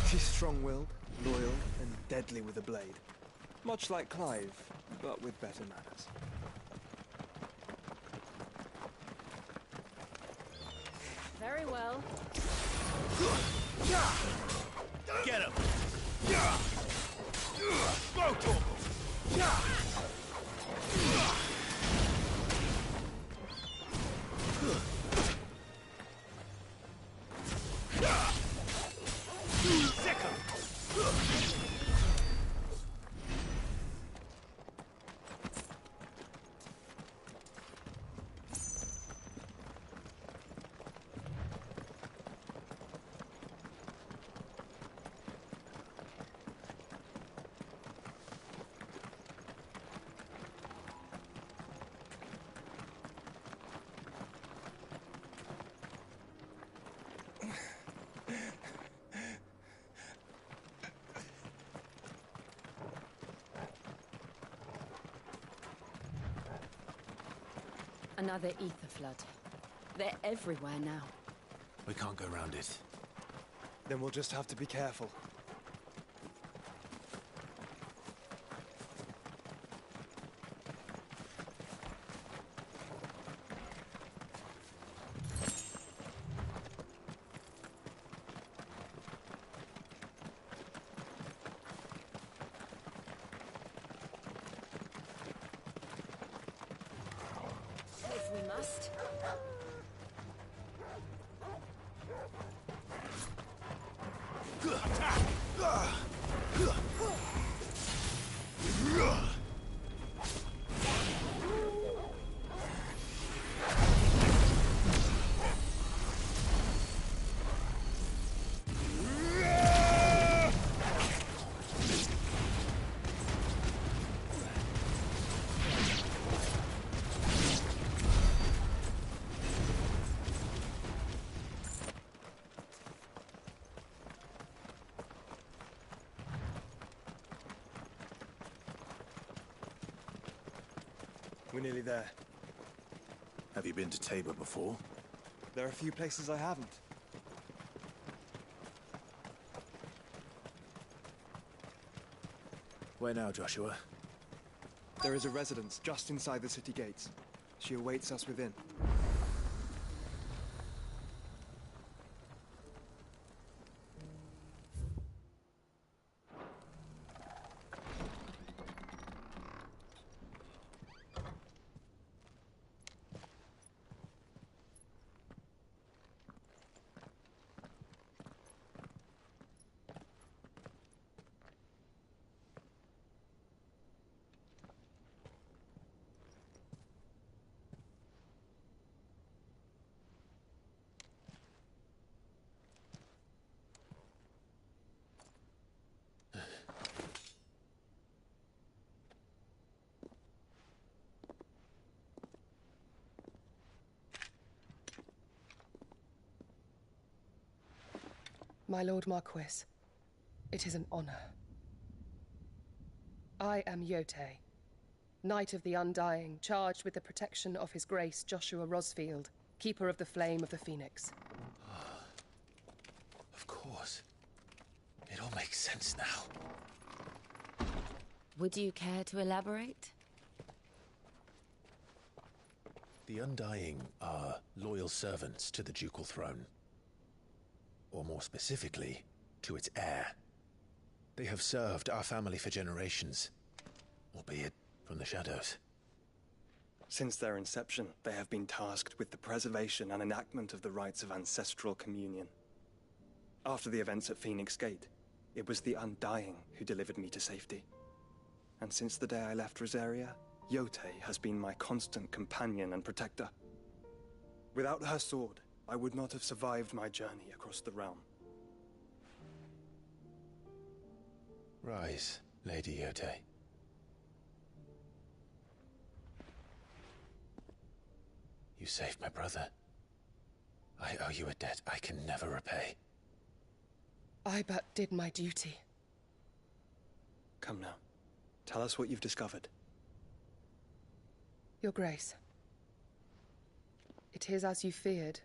S19: She's strong-willed, loyal, and deadly with a blade. Much like Clive, but with better manners.
S6: Very well.
S3: Get him! Go, Torgal!
S6: Another ether flood. They're everywhere now.
S1: We can't go around it.
S19: Then we'll just have to be careful.
S6: If we must.
S19: We're nearly there.
S1: Have you been to Tabor before?
S19: There are a few places I haven't.
S1: Where now, Joshua?
S19: There is a residence just inside the city gates. She awaits us within.
S15: My Lord Marquis, it is an honor. I am Yote, Knight of the Undying, charged with the protection of His Grace Joshua Rosfield, Keeper of the Flame of the Phoenix.
S1: Of course. It all makes sense now.
S6: Would you care to elaborate?
S1: The Undying are loyal servants to the ducal throne. Or more specifically, to its heir. They have served our family for generations, albeit from the shadows.
S19: Since their inception, they have been tasked with the preservation and enactment of the rites of ancestral communion. After the events at Phoenix Gate, it was the Undying who delivered me to safety. And since the day I left Rosaria, Yote has been my constant companion and protector. Without her sword, I would not have survived my journey across the realm.
S1: Rise, Lady Yote. You saved my brother. I owe you a debt I can never repay.
S15: I but did my duty.
S19: Come now. Tell us what you've discovered.
S15: Your Grace. It is as you feared.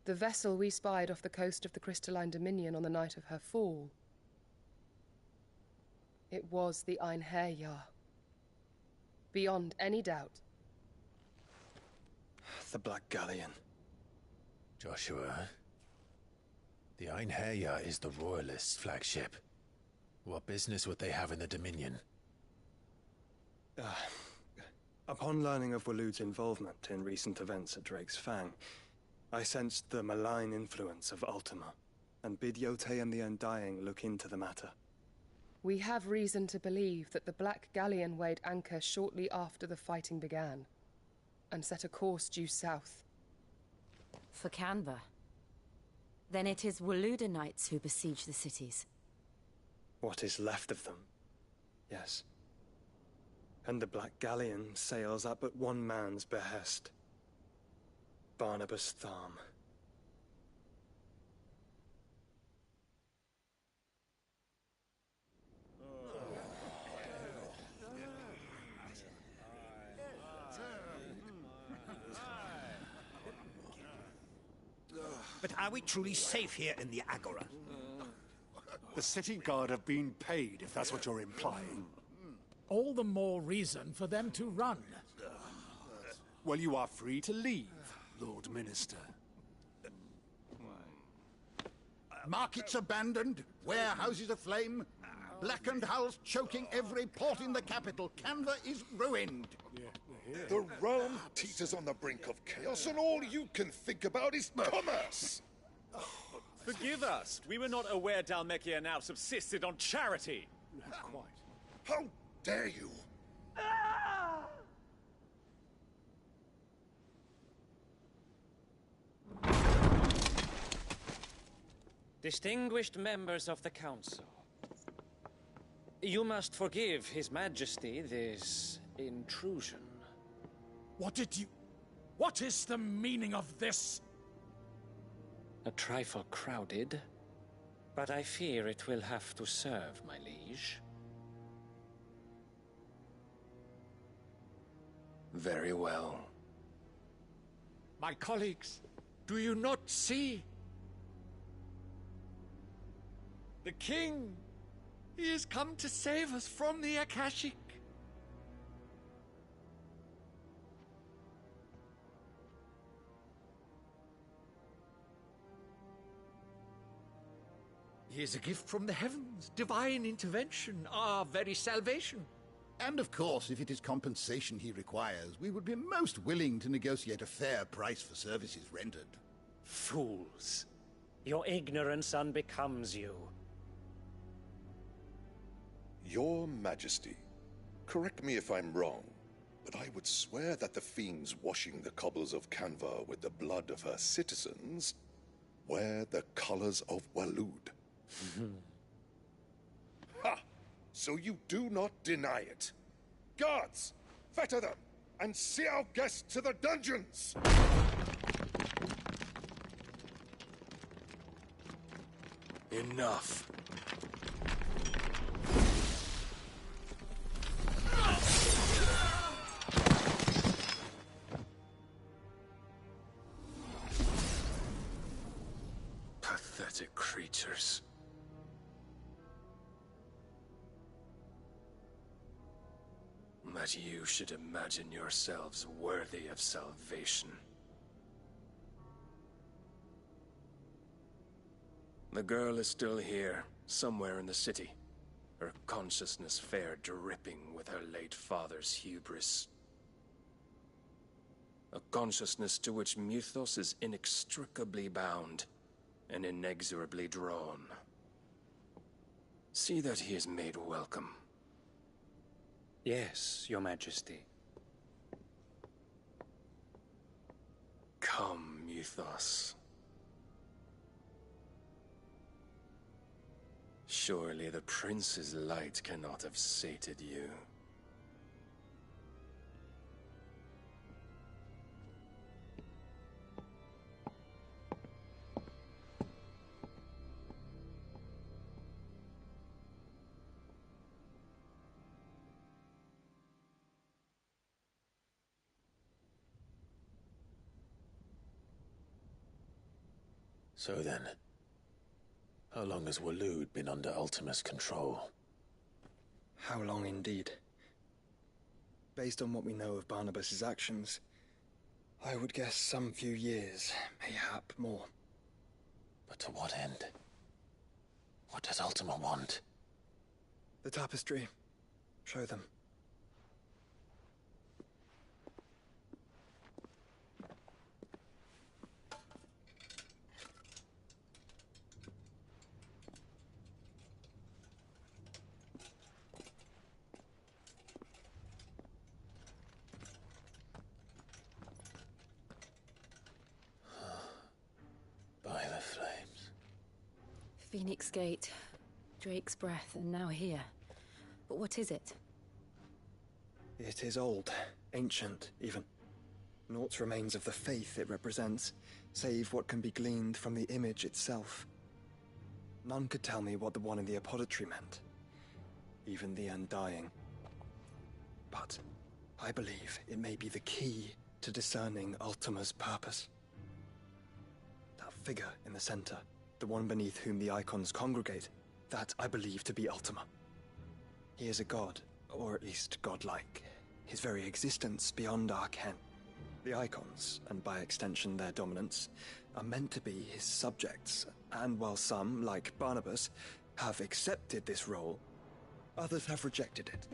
S15: The vessel we spied off the coast of the Crystalline Dominion on the night of her fall. It was the Einherjar. Beyond any doubt.
S19: The Black Galleon.
S1: Joshua, the Einherjar is the Royalists' flagship. What business would they have in the Dominion?
S19: Upon learning of Waloed's involvement in recent events at Drake's Fang, I sensed the malign influence of Ultima, and bid Yotei and the Undying look into the matter.
S15: We have reason to believe that the Black Galleon weighed anchor shortly after the fighting began, and set a course due south.
S6: For Canva. Then it is Waloeda knights who besiege the cities.
S19: What is left of them, yes. And the Black Galleon sails up at one man's behest. Barnabas Tharm.
S10: But are we truly safe here in the Agora?
S4: The city guard have been paid, if that's what you're implying.
S21: All the more reason for them to run.
S4: Well, you are free to leave, Lord Minister.
S10: Markets abandoned, warehouses aflame, blackened hulls choking every port in the capital. Canva is ruined.
S8: The realm teeters on the brink of chaos, and all you can think about is commerce!
S12: Forgive us. We were not aware Dhalmekia now subsisted on charity.
S8: Not quite. How dare you?
S23: Distinguished members of the Council, you must forgive His Majesty this intrusion.
S21: What is the meaning of this?
S23: A trifle crowded, but I fear it will have to serve, my liege.
S24: Very well.
S3: My colleagues, do you not see? The king! He has come to save us from the Akashic. He is a gift from the heavens, divine intervention, our very salvation.
S10: And of course, if it is compensation he requires, we would be most willing to negotiate a fair price for services rendered.
S23: Fools. Your ignorance unbecomes you.
S8: Your Majesty, correct me if I'm wrong, but I would swear that the fiends washing the cobbles of Canva with the blood of her citizens wear the colors of Waloed. Ha! So you do not deny it. Guards, fetter them, and see our guests to the dungeons!
S24: Enough. Pathetic creatures. That you should imagine yourselves worthy of salvation. The girl is still here, somewhere in the city. Her consciousness fair dripping with her late father's hubris. A consciousness to which Mythos is inextricably bound and inexorably drawn. See that he is made welcome.
S23: Yes, Your Majesty.
S24: Come, Mythos. Surely the prince's light cannot have sated you.
S1: So then, how long has Waloed been under Ultima's control?
S19: How long indeed? Based on what we know of Barnabas's actions, I would guess some few years, mayhap more.
S1: But to what end? What does Ultima want?
S19: The tapestry. Show them.
S1: By the flames.
S6: Phoenix Gate, Drake's Breath, and now here. But what is it?
S19: It is old, ancient, even. Naught remains of the faith it represents, save what can be gleaned from the image itself. None could tell me what the one in the apothecary meant, even the Undying. But I believe it may be the key to discerning Ultima's purpose. That figure in the center, the one beneath whom the icons congregate, that I believe to be Ultima. He is a god, or at least godlike, his very existence beyond our ken. The icons, and by extension their dominants, are meant to be his subjects, and while some, like Barnabas, have accepted this role, others have rejected it.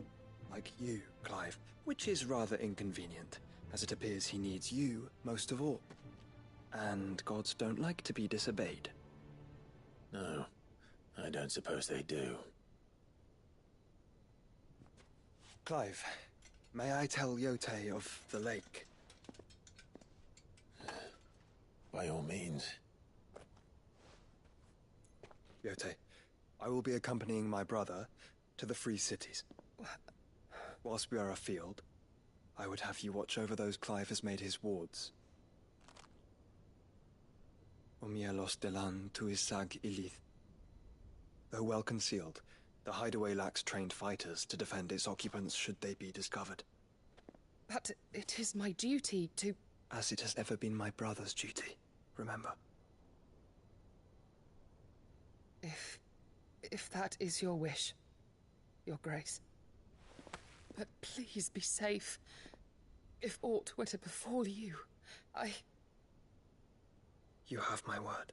S19: Like you, Clive, which is rather inconvenient, as it appears he needs you most of all. And gods don't like to be disobeyed.
S1: No, I don't suppose they do.
S19: Clive, may I tell Yote of the lake?
S1: By all means.
S19: Yote, I will be accompanying my brother to the Free Cities. Whilst we are afield, I would have you watch over those Clive has made his wards. Omielos delan tuisag ilith. Though well concealed, the hideaway lacks trained fighters to defend its occupants should they be discovered.
S15: But it is my duty to...
S19: As it has ever been my brother's duty, remember.
S15: If that is your wish, Your Grace. But please be safe. If aught were to befall you,
S19: You have my word.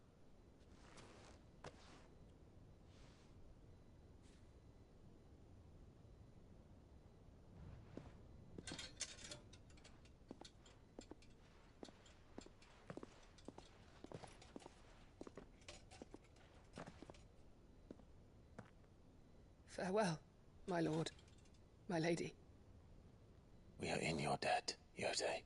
S15: Farewell, my lord, my lady.
S1: We are in your debt, Yote.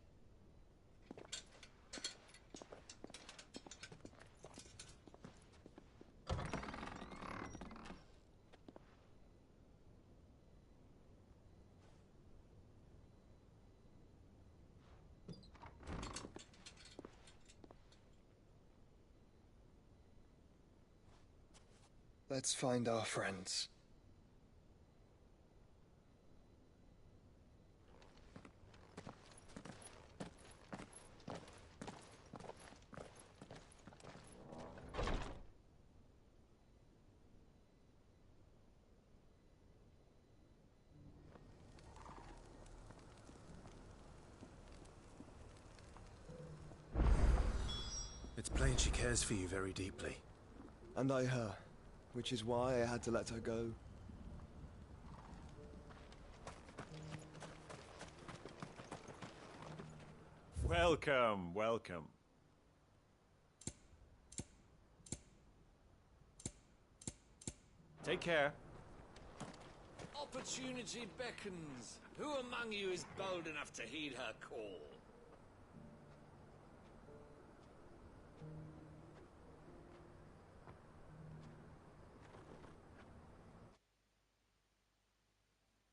S19: Let's find our friends.
S16: It's plain she cares for you very deeply.
S19: And I her, which is why I had to let her go.
S12: Welcome, welcome. Take care.
S3: Opportunity beckons. Who among you is bold enough to heed her call?